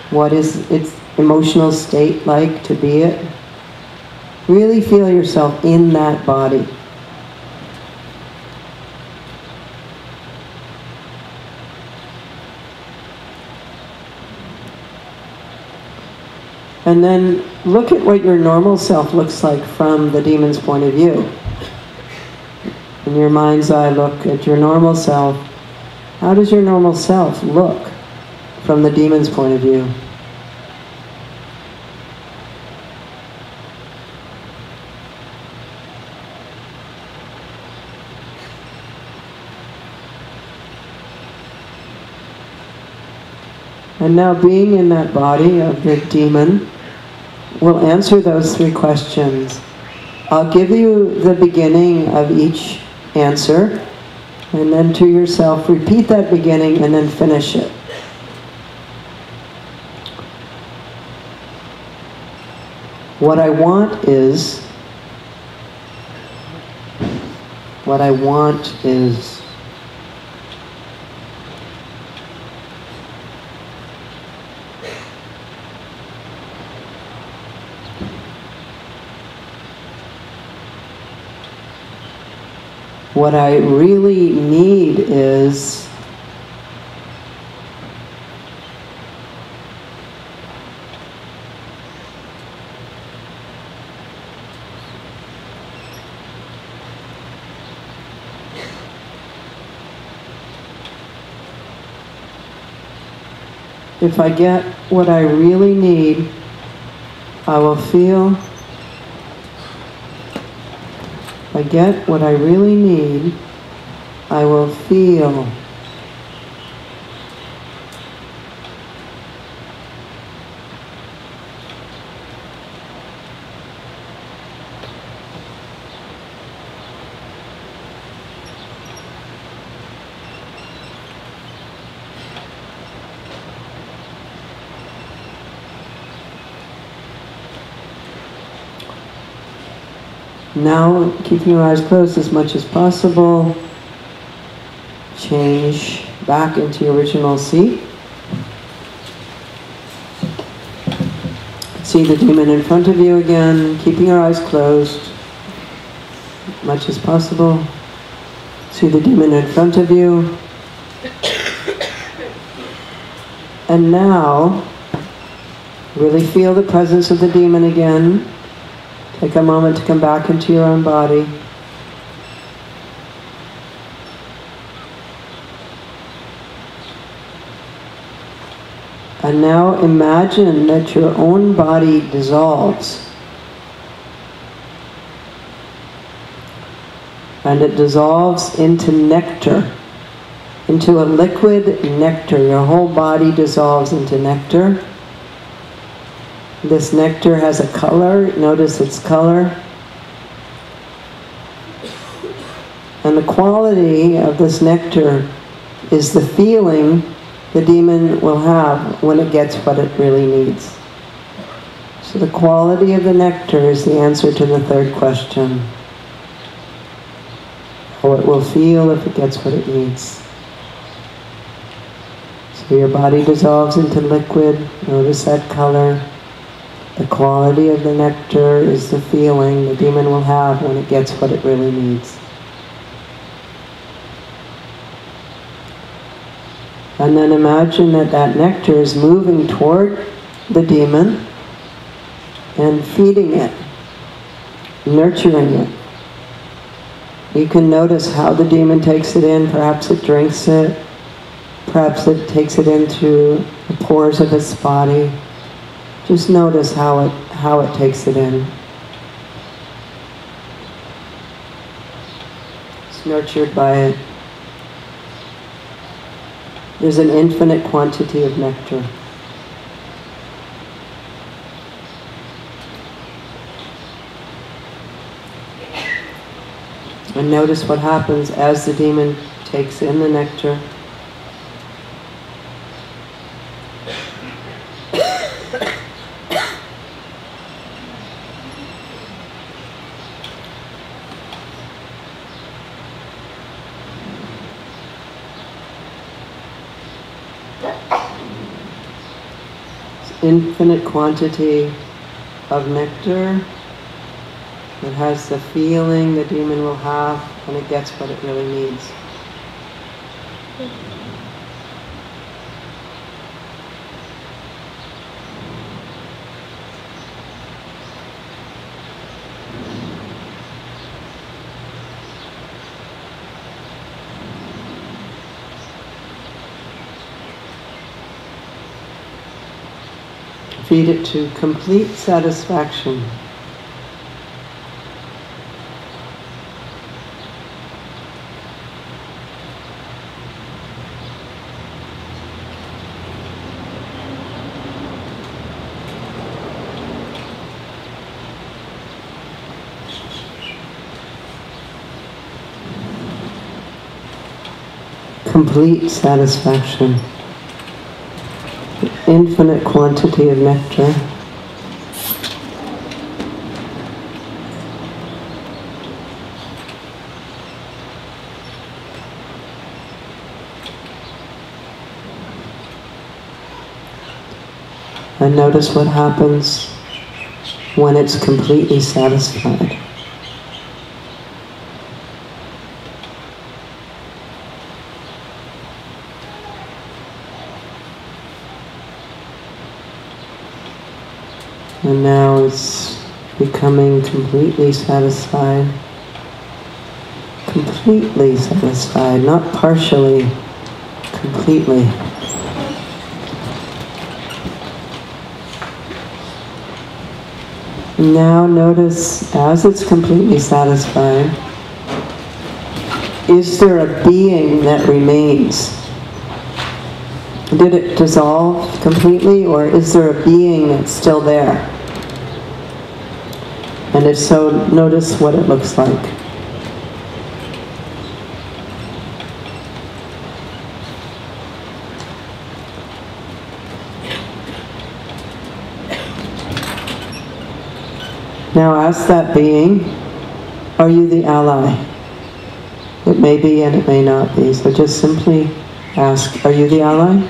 What is its emotional state like to be it? Really feel yourself in that body. And then look at what your normal self looks like from the demon's point of view. In your mind's eye, look at your normal self. How does your normal self look from the demon's point of view? And now being in that body of the demon, we'll answer those 3 questions. I'll give you the beginning of each answer, and then to yourself, repeat that beginning and then finish it. What I want is, what I want is, what I really need is, if I get what I really need, I will feel. If I get what I really need, I will feel. Now, keeping your eyes closed as much as possible, change back into your original seat. See the demon in front of you again, keeping your eyes closed as much as possible. See the demon in front of you. And now, really feel the presence of the demon again. Take a moment to come back into your own body. And now imagine that your own body dissolves. And it dissolves into nectar, into a liquid nectar. Your whole body dissolves into nectar. This nectar has a color. Notice its color. And the quality of this nectar is the feeling the demon will have when it gets what it really needs. So the quality of the nectar is the answer to the third question. How it will feel if it gets what it needs. So your body dissolves into liquid. Notice that color. The quality of the nectar is the feeling the demon will have when it gets what it really needs. And then imagine that that nectar is moving toward the demon and feeding it, nurturing it. You can notice how the demon takes it in. Perhaps it drinks it. Perhaps it takes it into the pores of its body. Just notice how it takes it in. It's nurtured by it. There's an infinite quantity of nectar. And notice what happens as the demon takes in the nectar. Infinite quantity of nectar that has the feeling the demon will have when it gets what it really needs. Feed it to complete satisfaction. Complete satisfaction. Infinite quantity of nectar. And notice what happens when it's completely satisfied. And now it's becoming completely satisfied. Completely satisfied, not partially, completely. Now notice, as it's completely satisfied, is there a being that remains? Did it dissolve completely, or is there a being that's still there? And if so, notice what it looks like. Now ask that being, are you the ally? It may be and it may not be, so just simply ask, are you the ally?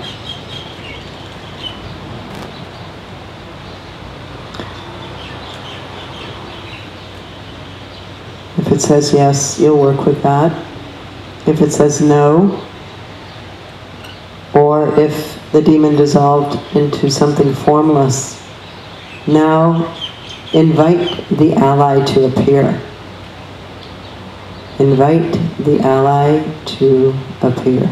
If it says yes, you'll work with that. if it says no, or if the demon dissolved into something formless, now invite the ally to appear. Invite the ally to appear.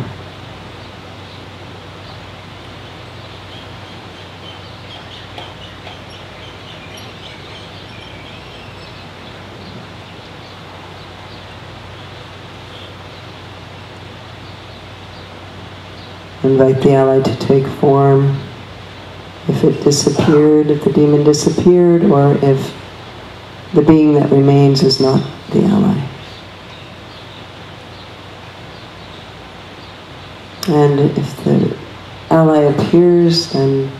Invite the ally to take form. If it disappeared, if the demon disappeared, or if the being that remains is not the ally. And if the ally appears, then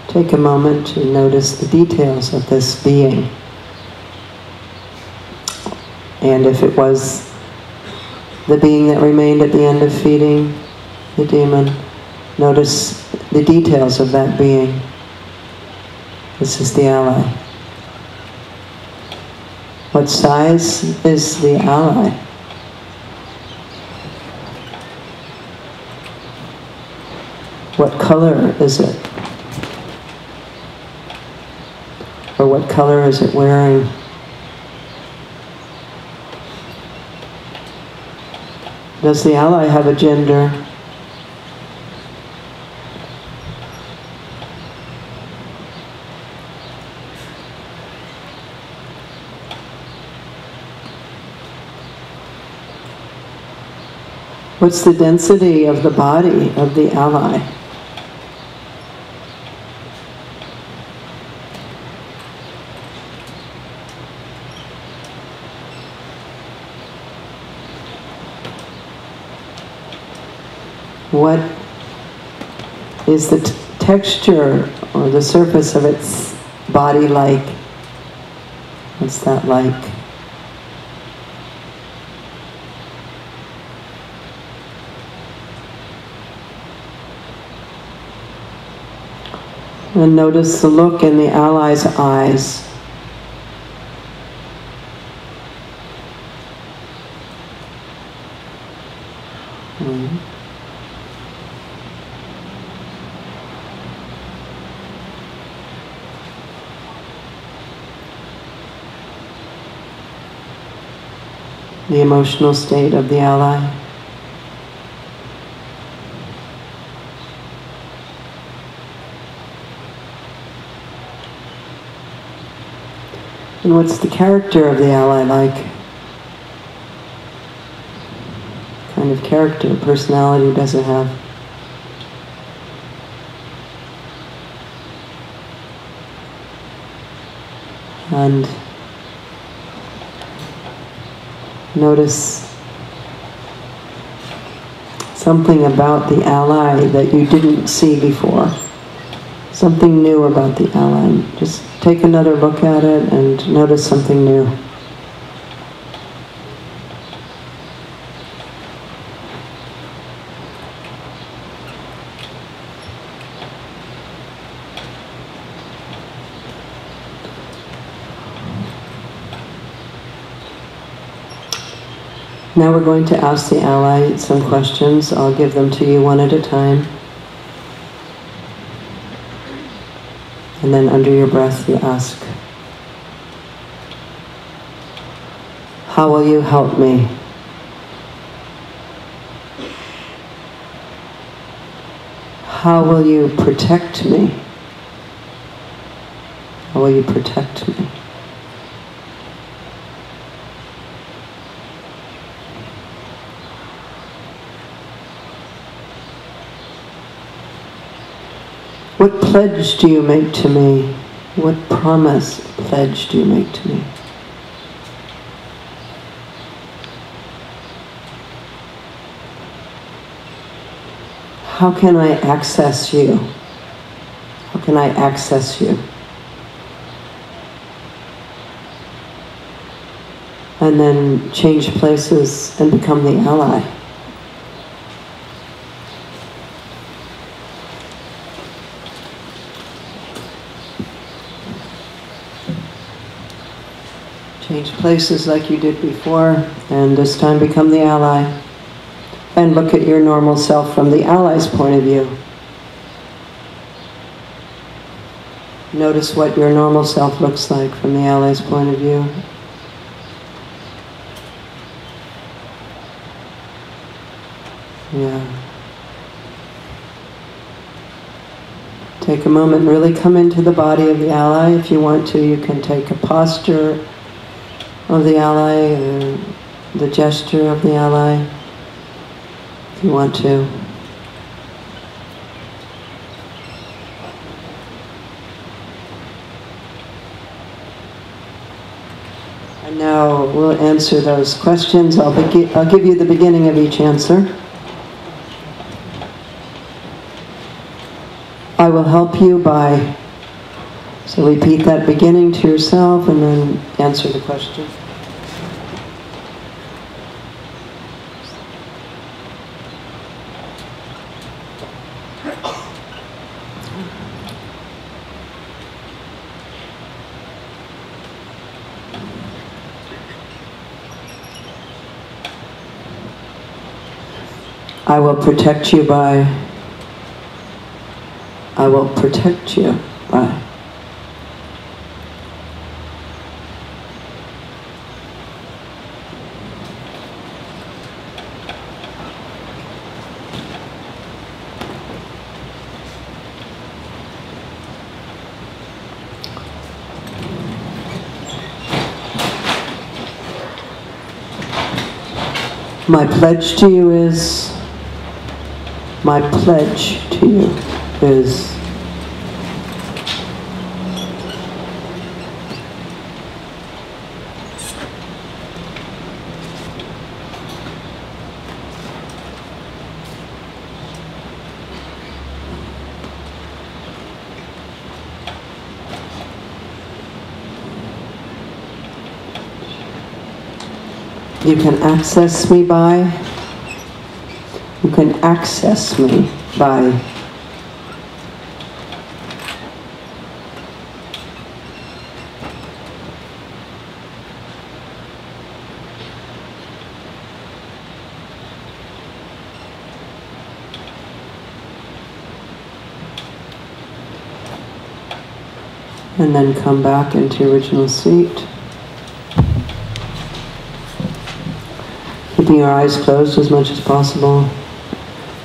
take a moment to notice the details of this being. And if it was the being that remained at the end of feeding the demon, notice the details of that being. This is the ally. What size is the ally? What color is it? Or what color is it wearing? Does the ally have a gender? What's the density of the body of the ally? What is the texture or the surface of its body like? What's that like? And notice the look in the ally's eyes. The emotional state of the ally. And what's the character of the ally like? What kind of character, personality does it have? And notice something about the ally that you didn't see before. Something new about the ally. Just take another look at it and notice something new. Now we're going to ask the ally some questions. I'll give them to you one at a time. And then under your breath you ask, how will you help me? How will you protect me? How will you protect me? What pledge do you make to me? What promise, pledge do you make to me? How can I access you? How can I access you? And then change places and become the ally. Change places like you did before, and this time become the ally. And look at your normal self from the ally's point of view. Notice what your normal self looks like from the ally's point of view. Yeah. Take a moment and really come into the body of the ally. If you want to, you can take a posture of the ally, or the gesture of the ally, if you want to. And now we'll answer those questions. I'll give you the beginning of each answer. I will help you by, so repeat that beginning to yourself and then answer the question. I will protect you by, I will protect you by. My pledge to you is, my pledge to you is, you can access me by, you can access me by. And then come back into your original seat. Keeping your eyes closed as much as possible.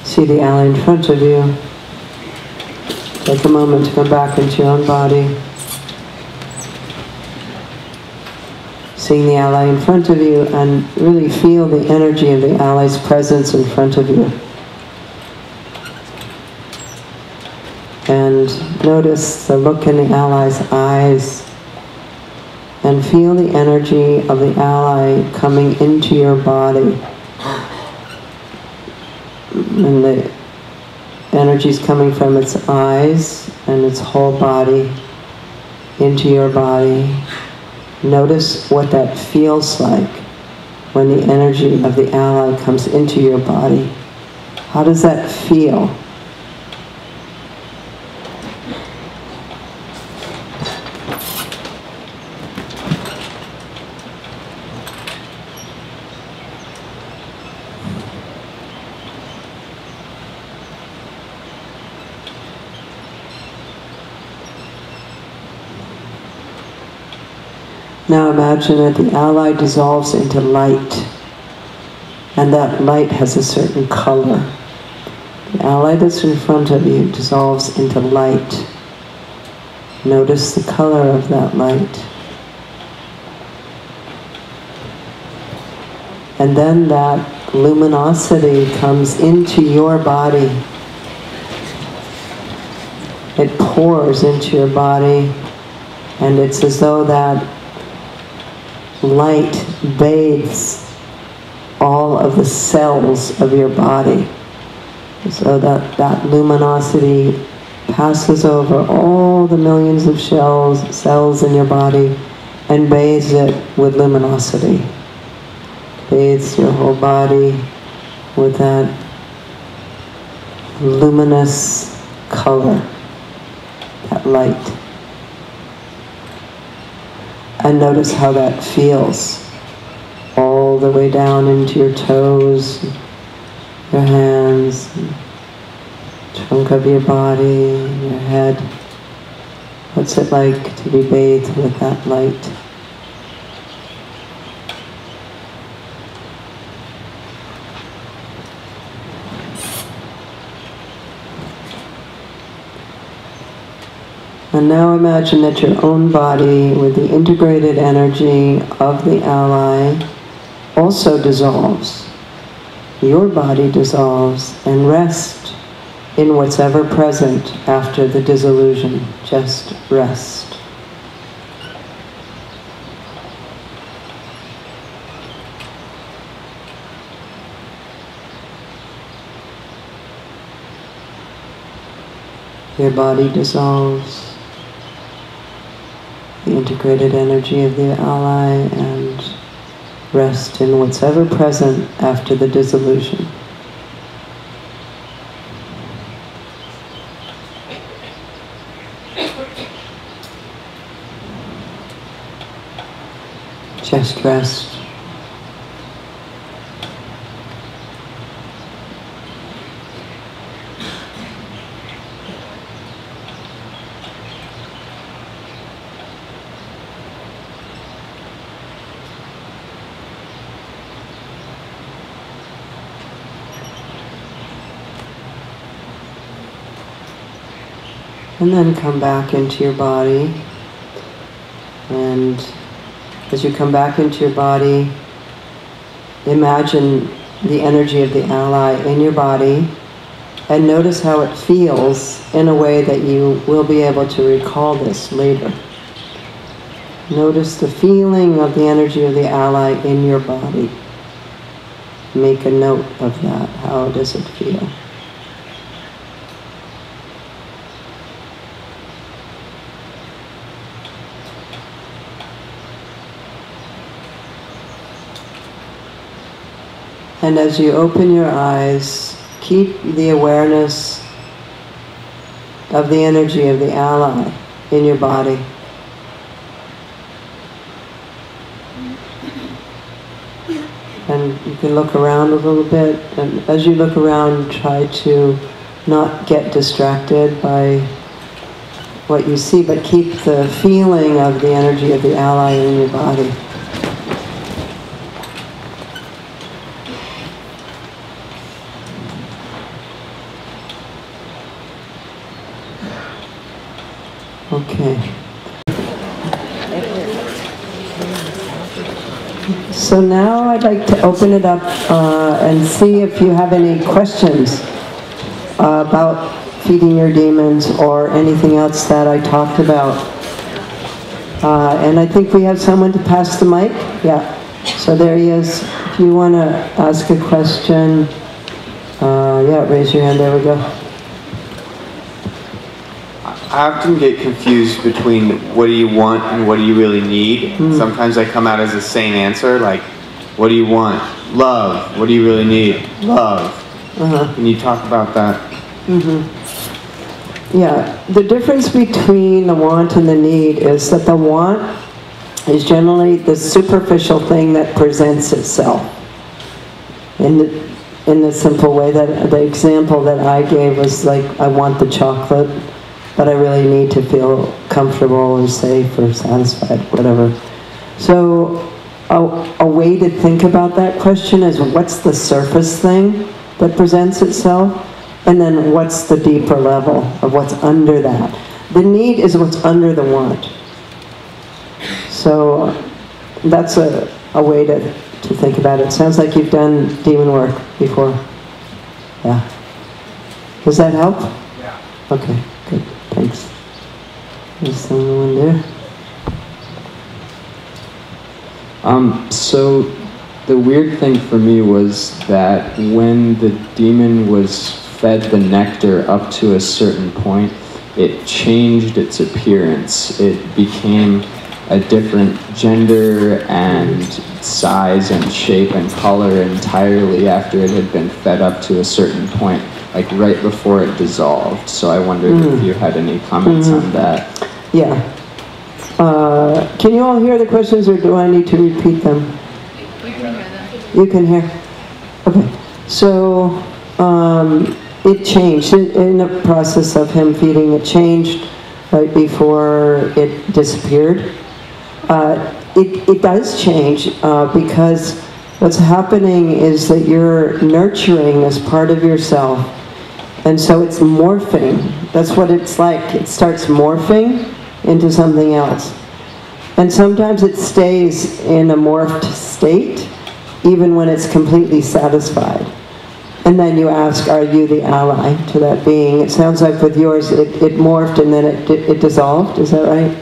See the ally in front of you. Take a moment to come back into your own body. Seeing the ally in front of you and really feel the energy of the ally's presence in front of you. And notice the look in the ally's eyes. And feel the energy of the ally coming into your body. And the energy is coming from its eyes and its whole body into your body. Notice what that feels like when the energy of the ally comes into your body. How does that feel? Now imagine that the ally dissolves into light, and that light has a certain color. The ally that's in front of you dissolves into light. Notice the color of that light. And then that luminosity comes into your body. It pours into your body, and it's as though that light bathes all of the cells of your body. So that luminosity passes over all the millions of cells in your body and bathes it with luminosity. Bathes your whole body with that luminous color, that light. And notice how that feels all the way down into your toes, your hands, trunk of your body, your head. What's it like to be bathed with that light? And now imagine that your own body, with the integrated energy of the ally, also dissolves. Your body dissolves and rest in what's ever present after the dissolution. Just rest. Your body dissolves. The integrated energy of the ally, and rest in what's ever present after the dissolution. Just rest. And then come back into your body, and as you come back into your body, imagine the energy of the ally in your body and notice how it feels in a way that you will be able to recall this later. Notice the feeling of the energy of the ally in your body. Make a note of that. How does it feel? And as you open your eyes, keep the awareness of the energy of the ally in your body. And you can look around a little bit, and as you look around, try to not get distracted by what you see, but keep the feeling of the energy of the ally in your body. Okay. So now I'd like to open it up and see if you have any questions about feeding your demons or anything else that I talked about. And I think we have someone to pass the mic. Yeah. So there he is. If you want to ask a question, yeah, raise your hand. There we go. I often get confused between what do you want and what do you really need. Sometimes I come out as the same answer, like, what do you want? Love. What do you really need? Love. Can you talk about that? Yeah, the difference between the want and the need is that the want is generally the superficial thing that presents itself. In the simple way that the example that I gave was like, I want the chocolate, but I really need to feel comfortable or safe or satisfied, whatever. So a way to think about that question is, what's the surface thing that presents itself? And then what's the deeper level of what's under that? The need is what's under the want. So that's a way to think about it. Sounds like you've done demon work before. Yeah. Does that help? Yeah. Okay, good. Thanks. There's someone there. So the weird thing for me was that when the demon was fed the nectar up to a certain point, it changed its appearance. It became a different gender and size and shape and color entirely after it had been fed up to a certain point, like right before it dissolved. So I wondered if you had any comments on that. Yeah. Can you all hear the questions, or do I need to repeat them? We can hear them. You can hear? Okay. So it changed. In the process of him feeding, it changed right before it disappeared. It does change because what's happening is that you're nurturing this part of yourself, and so it's morphing. That's what it's like. It starts morphing into something else. And sometimes it stays in a morphed state, even when it's completely satisfied. And then you ask, are you the ally to that being? It sounds like with yours, it morphed and then it dissolved. Is that right?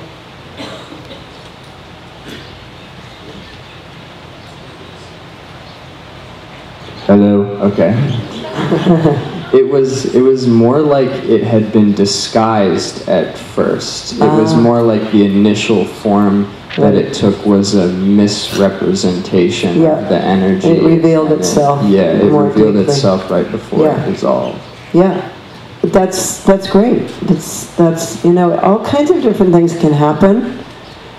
Hello? Okay. It was more like it had been disguised at first. It was more like the initial form that it took was a misrepresentation of the energy. It revealed itself. Yeah, it revealed itself right before it dissolved. Yeah, that's great. That's you know, all kinds of different things can happen.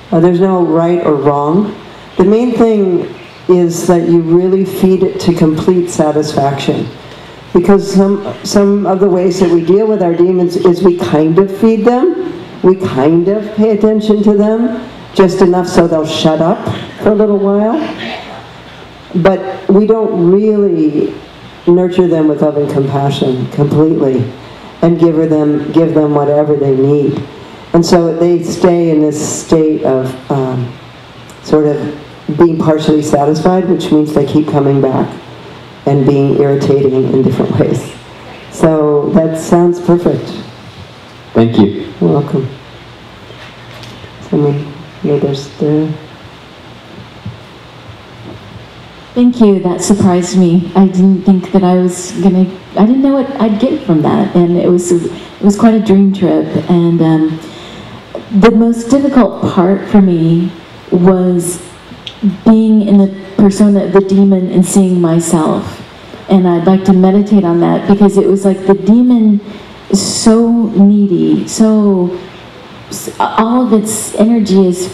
There's no right or wrong. The main thing is that you really feed it to complete satisfaction. Because some of the ways that we deal with our demons is we kind of feed them, we kind of pay attention to them, just enough so they'll shut up for a little while. But we don't really nurture them with love and compassion completely and give them whatever they need. And so they stay in this state of sort of being partially satisfied, which means they keep coming back and being irritating in different ways. So that sounds perfect. Thank you. You're welcome. There's there. Thank you, that surprised me. I didn't think that I didn't know what I'd get from that, and it was quite a dream trip. And the most difficult part for me was being in the persona of the demon and seeing myself. And I'd like to meditate on that because it was like the demon is so needy, so all of its energy is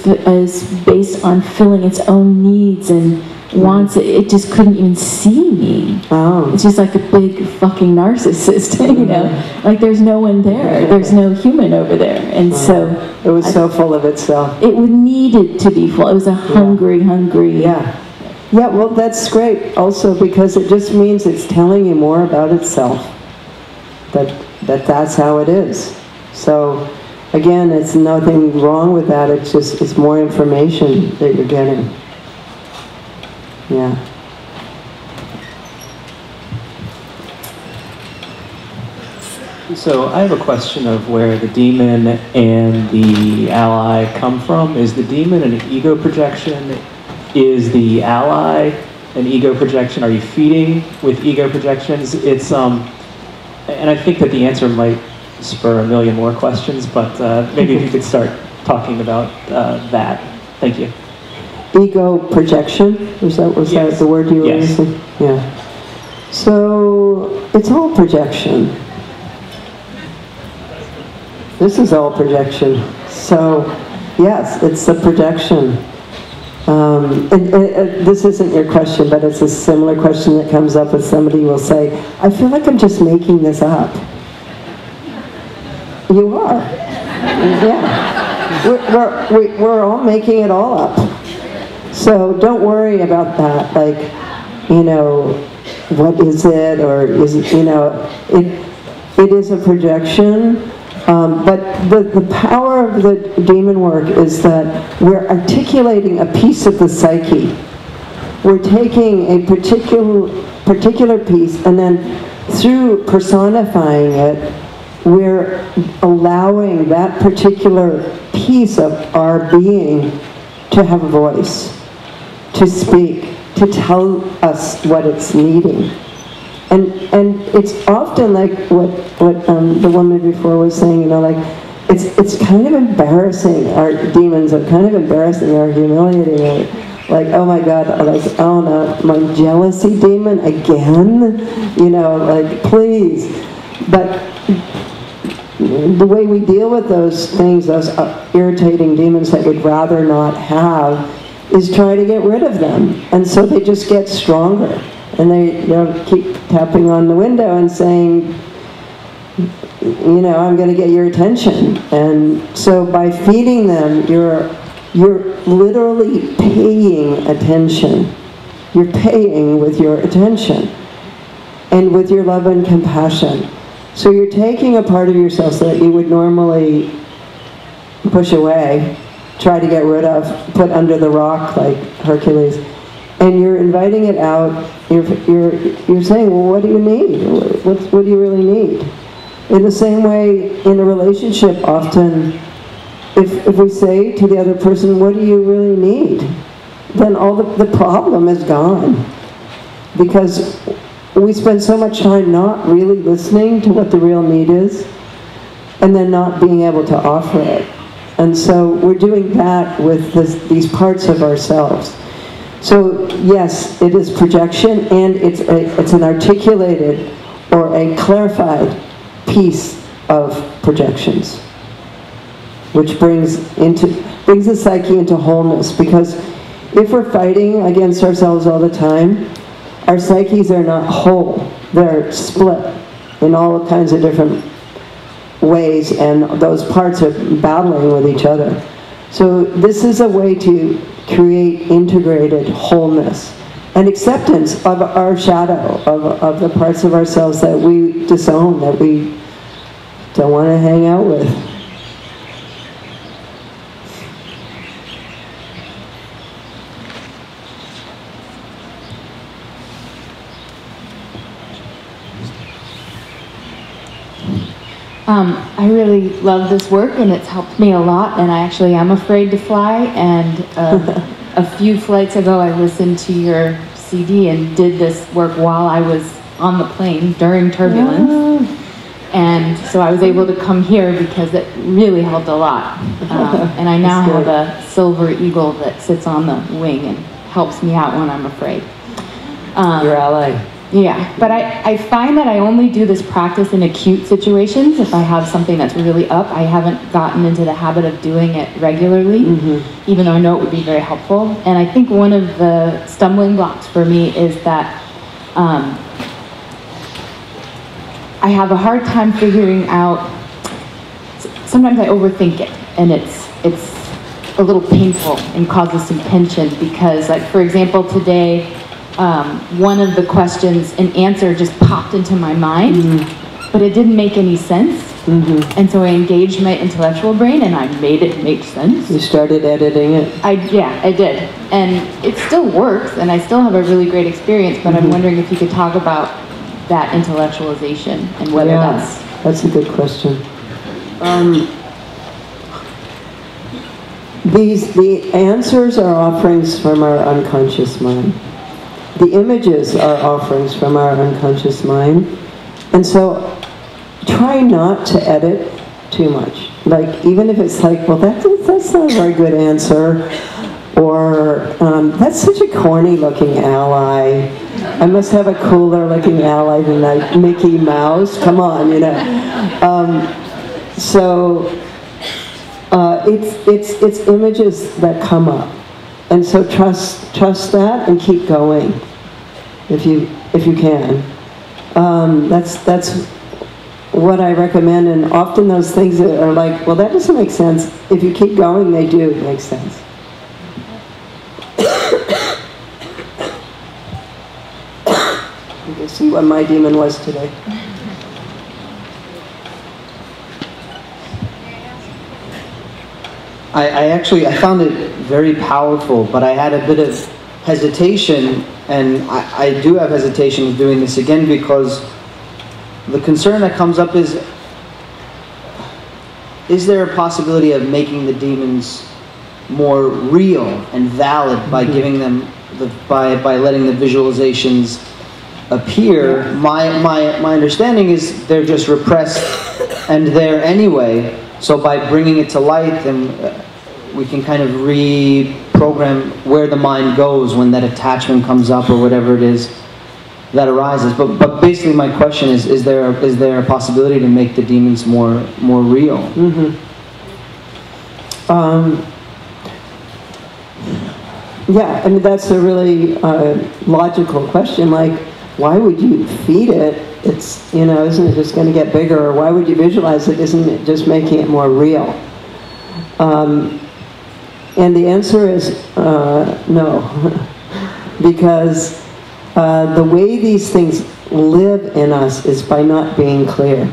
based on filling its own needs and wants. It just couldn't even see me. Oh. It's just like a big fucking narcissist, you know? Like there's no one there. There's no human over there. And so it was so full of itself. It needed to be full. It was a hungry. Yeah. Yeah, well, that's great also because it just means it's telling you more about itself. That's how it is. So, again, it's nothing wrong with that. It's more information that you're getting. Yeah. So I have a question of where the demon and the ally come from. Is the demon an ego projection? Is the ally an ego projection? Are you feeding with ego projections? It's and I think that the answer might spur a million more questions, but maybe if you could start talking about that. Thank you. Ego projection? Was that the word you were using? Yeah. So it's all projection. This is all projection. So yes, it's a projection. This isn't your question, but it's a similar question that comes up with somebody will say, I feel like I'm just making this up. You are. Yeah. We're all making it all up. So don't worry about that, like, you know, what is it, or is it, you know, it is a projection. But the power of the demon work is that we're articulating a piece of the psyche. We're taking a particular piece, and then through personifying it, we're allowing that particular piece of our being to have a voice, to speak, to tell us what it's needing. And it's often like what the woman before was saying, you know, like, it's kind of embarrassing. Our demons are kind of embarrassing or humiliating. Like, oh my God, like, oh no, my jealousy demon again? You know, like, please. But the way we deal with those things, those irritating demons that we'd rather not have, is try to get rid of them. And so they just get stronger And they'll keep tapping on the window and saying, you know, I'm going to get your attention. And so by feeding them, you're literally paying attention. You're paying with your attention and with your love and compassion. So you're taking a part of yourself that you would normally push away, try to get rid of, put under the rock like Hercules, and you're inviting it out. You're saying, well, what do you need? What do you really need? In the same way, in a relationship, often, if we say to the other person, what do you really need? Then all the problem is gone. Because we spend so much time not really listening to what the real need is, and then not being able to offer it. And so we're doing that with these parts of ourselves. So yes, it is projection, and it's an articulated or a clarified piece of projections, which brings the psyche into wholeness. Because if we're fighting against ourselves all the time, our psyches are not whole. They're split in all kinds of different ways, and those parts are battling with each other. So this is a way to create integrated wholeness and acceptance of our shadow, of the parts of ourselves that we disown, that we don't want to hang out with. I really love this work, and it's helped me a lot, and I actually am afraid to fly, and a few flights ago I listened to your CD and did this work while I was on the plane during turbulence. Yeah. And so I was able to come here because it really helped a lot. And I now have a silver eagle that sits on the wing and helps me out when I'm afraid. Your ally. Yeah, but I find that I only do this practice in acute situations. If I have something that's really up, I haven't gotten into the habit of doing it regularly, even though I know it would be very helpful. And I think one of the stumbling blocks for me is that I have a hard time figuring out, sometimes I overthink it, and it's a little painful and causes some tension because, like, for example, today, one of the questions, an answer just popped into my mind, but it didn't make any sense. And so I engaged my intellectual brain and I made it make sense. You started editing it? Yeah, I did. And it still works, and I still have a really great experience, but I'm wondering if you could talk about that intellectualization and whether that's a good question. The answers are offerings from our unconscious mind. The images are offerings from our unconscious mind. And so try not to edit too much. Like, even if it's like, well, that's not a very good answer, or that's such a corny looking ally. I must have a cooler looking ally than like Mickey Mouse. Come on, you know. It's images that come up, and so trust that and keep going, if you can. That's what I recommend. And often those things that are like, well, that doesn't make sense. If you keep going, they do make sense. You can see what my demon was today. I found it very powerful, but I had a bit of hesitation, and I do have hesitation of doing this again because the concern that comes up is there a possibility of making the demons more real and valid by giving them by letting the visualizations appear? My understanding is they're just repressed and there anyway. So by bringing it to light, then we can kind of reprogram where the mind goes when that attachment comes up or whatever it is that arises. But basically, my question is there a possibility to make the demons more real? Yeah, I mean, that's a really logical question. Like, why would you feed it? It's, you know, isn't it just going to get bigger? Or why would you visualize it? Isn't it just making it more real? And the answer is no. Because the way these things live in us is by not being clear.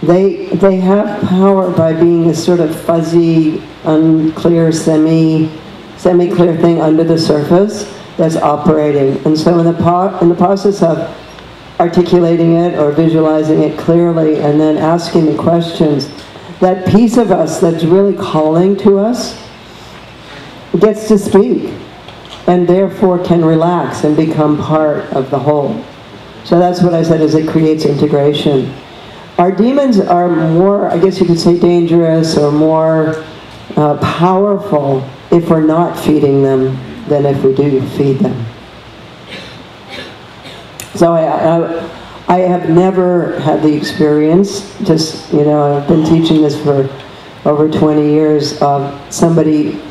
They have power by being a sort of fuzzy, unclear, semi-clear thing under the surface that's operating. And so in the process of articulating it or visualizing it clearly and then asking the questions, that piece of us that's really calling to us gets to speak and therefore can relax and become part of the whole. So that's what I said, is it creates integration. Our demons are more, I guess you could say, dangerous or more powerful if we're not feeding them than if we do feed them. So I have never had the experience, just, you know, I've been teaching this for over 20 years, of somebody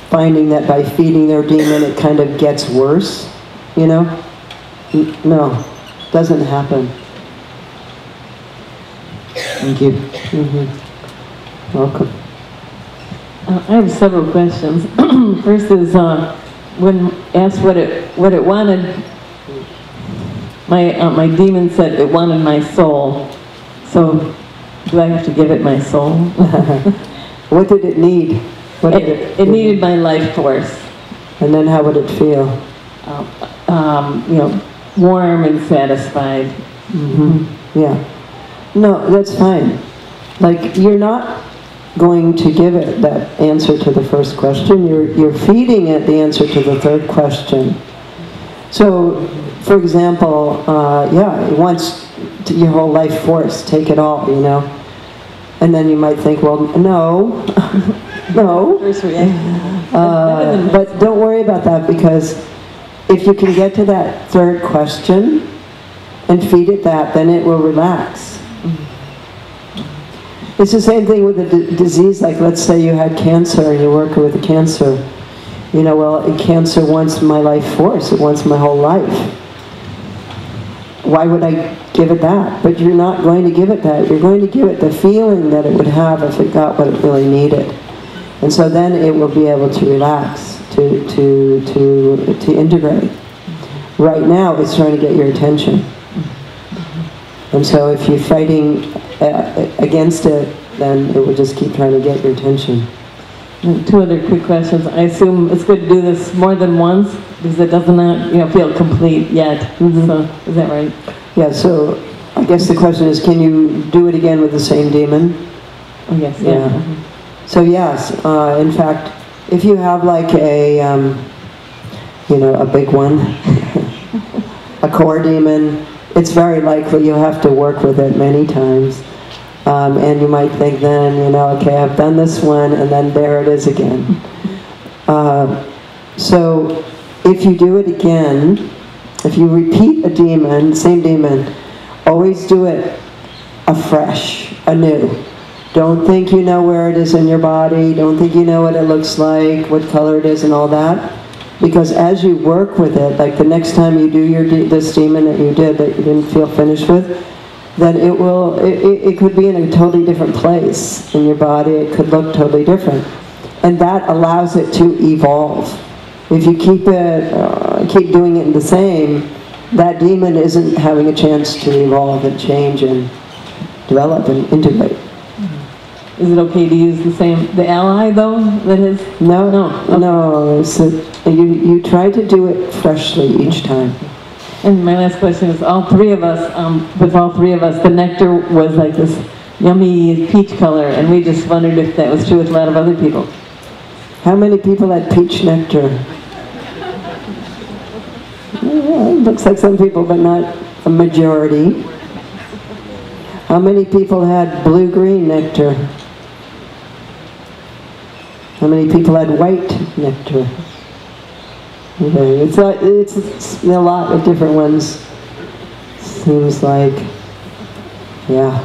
finding that by feeding their demon it kind of gets worse, you know? No, doesn't happen. Thank you. Mm-hmm. Welcome. I have several questions. First is, when asked what it wanted, my demon said it wanted my soul. So, do I have to give it my soul? What did it need? It needed my life force. And then how would it feel? You know, warm and satisfied. Mm-hmm. Yeah. No, that's fine. Like, you're not going to give it that answer to the first question. You're feeding it the answer to the third question. So, for example, yeah, it wants your whole life force, take it all, you know. And then you might think, well, no, no. First reaction. But don't worry about that, because if you can get to that third question and feed it that, then it will relax. It's the same thing with a disease, like let's say you had cancer and you're working with a cancer. You know, well, cancer wants my life force, it wants my whole life. Why would I give it that? But you're not going to give it that. You're going to give it the feeling that it would have if it got what it really needed. And so then it will be able to relax, to integrate. Right now, it's trying to get your attention. And so if you're fighting against it, then it will just keep trying to get your attention. And two other quick questions. I assume it's good to do this more than once, because it doesn't, you know, feel complete yet. Mm-hmm. So, is that right? Yeah, so I guess the question is, can you do it again with the same demon? Oh, yes, yeah. Mm-hmm. So yes, in fact, if you have like a, you know, a big one, a core demon, it's very likely you'll have to work with it many times. And you might think then, you know, okay, I've done this one, and then there it is again. So if you do it again, if you repeat a demon, same demon, always do it afresh, anew. Don't think you know where it is in your body, don't think you know what it looks like, what color it is and all that. Because as you work with it, like the next time you do this demon that you did that you didn't feel finished with, then it could be in a totally different place in your body, it could look totally different. And that allows it to evolve. If you keep doing it the same, that demon isn't having a chance to evolve and change and develop and integrate. Is it okay to use the ally though? That is? No, Okay. no. So you try to do it freshly each time. And my last question is, all three of us, with all three of us, the nectar was like this yummy peach color, and we just wondered if that was true with a lot of other people. How many people had peach nectar? Yeah, looks like some people, but not a majority. How many people had blue-green nectar? How many people had white nectar? Okay, it's a lot of different ones. Seems like, yeah.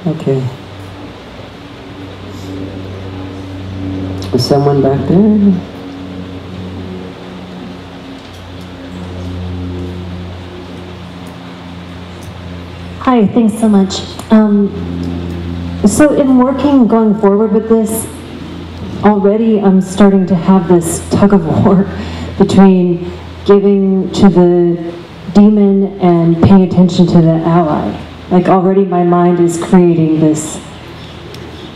Okay. Is someone back there? Hi, thanks so much. So in working, going forward with this, already I'm starting to have this tug of war between giving to the demon and paying attention to the ally. Like already my mind is creating this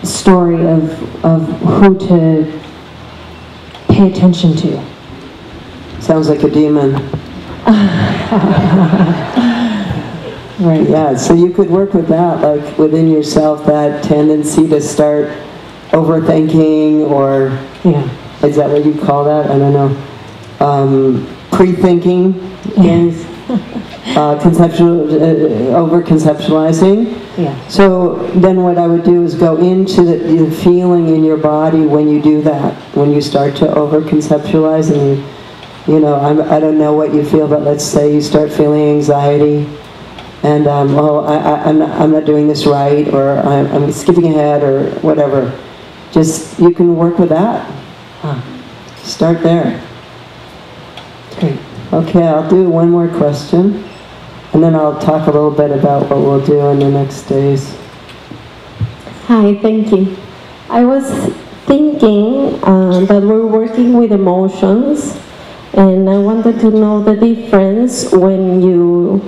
story of who to pay attention to. Sounds like a demon. Right. Yeah, so you could work with that, like within yourself, that tendency to start overthinking, or is that what you call that? I don't know. Pre-thinking things, over-conceptualizing. Yeah. So then what I would do is go into the feeling in your body when you do that, when you start to over-conceptualize, and you know, I don't know what you feel, but let's say you start feeling anxiety, and I'm not doing this right, or I'm skipping ahead, or whatever. Just, you can work with that. Start there. Great. Okay, I'll do one more question, and then I'll talk a little bit about what we'll do in the next days. Hi, thank you. I was thinking that we're working with emotions, and I wanted to know the difference when you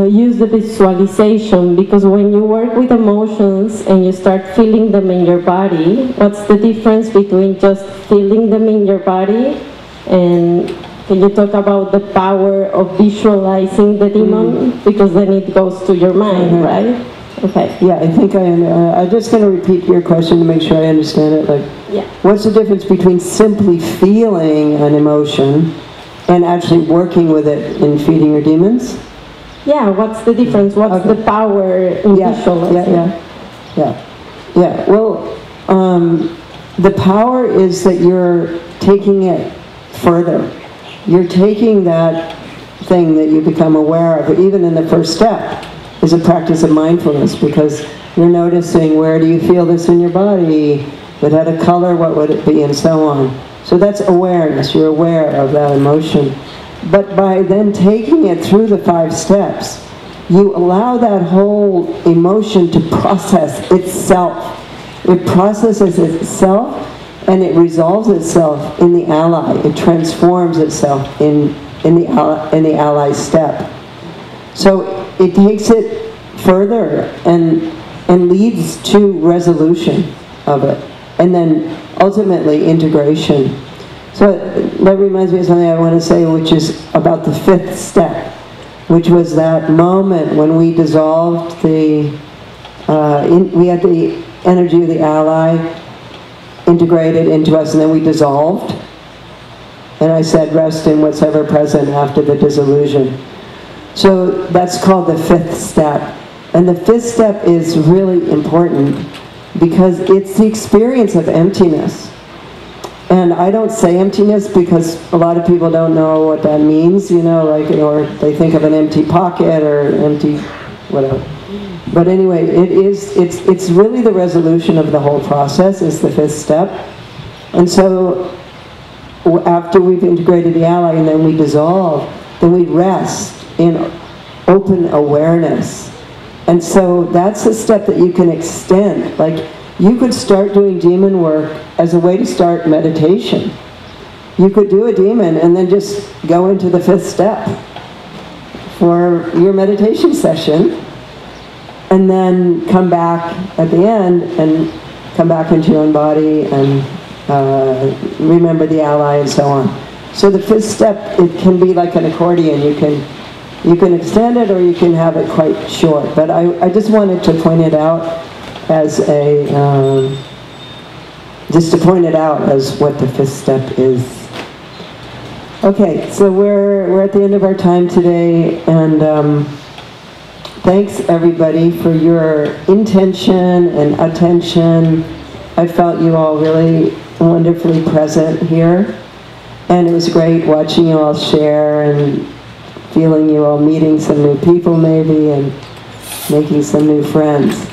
use the visualization, because when you work with emotions and you start feeling them in your body, what's the difference between just feeling them in your body, and can you talk about the power of visualizing the demon? Because then it goes to your mind, right? Okay. Yeah, I think I'm just going to repeat your question to make sure I understand it. Like, yeah. What's the difference between simply feeling an emotion and actually working with it in feeding your demons? Yeah, what's the difference? What's the power in visualizing? Yeah. Well, the power is that you're taking it further. You're taking that thing that you become aware of, even in the first step, is a practice of mindfulness, because you're noticing, where do you feel this in your body? If it had a color, what would it be, and so on. So that's awareness. You're aware of that emotion. But by then taking it through the 5 steps, you allow that whole emotion to process itself. It processes itself, and it resolves itself in the ally. It transforms itself in the ally step. So it takes it further and leads to resolution of it, and then ultimately integration. So that reminds me of something I want to say, which is about the 5th step, which was that moment when we dissolved we had the energy of the ally integrated into us, and then we dissolved. And I said, rest in what's ever present after the dissolution. So that's called the 5th step. And the 5th step is really important because it's the experience of emptiness. And I don't say emptiness because a lot of people don't know what that means, you know, like, or they think of an empty pocket or empty whatever. But anyway, it's really the resolution of the whole process is the 5th step. And so after we've integrated the ally and then we dissolve, then we rest in open awareness. And so that's a step that you can extend. Like, you could start doing demon work as a way to start meditation. You could do a demon and then just go into the 5th step for your meditation session, and then come back at the end and come back into your own body and remember the ally and so on. So the 5th step, it can be like an accordion. You can extend it or you can have it quite short. But I just wanted to point it out as a, just to point it out as what the 5th step is. Okay, so we're at the end of our time today, and thanks everybody for your intention and attention. I felt you all really wonderfully present here, and it was great watching you all share and feeling you all meeting some new people maybe and making some new friends.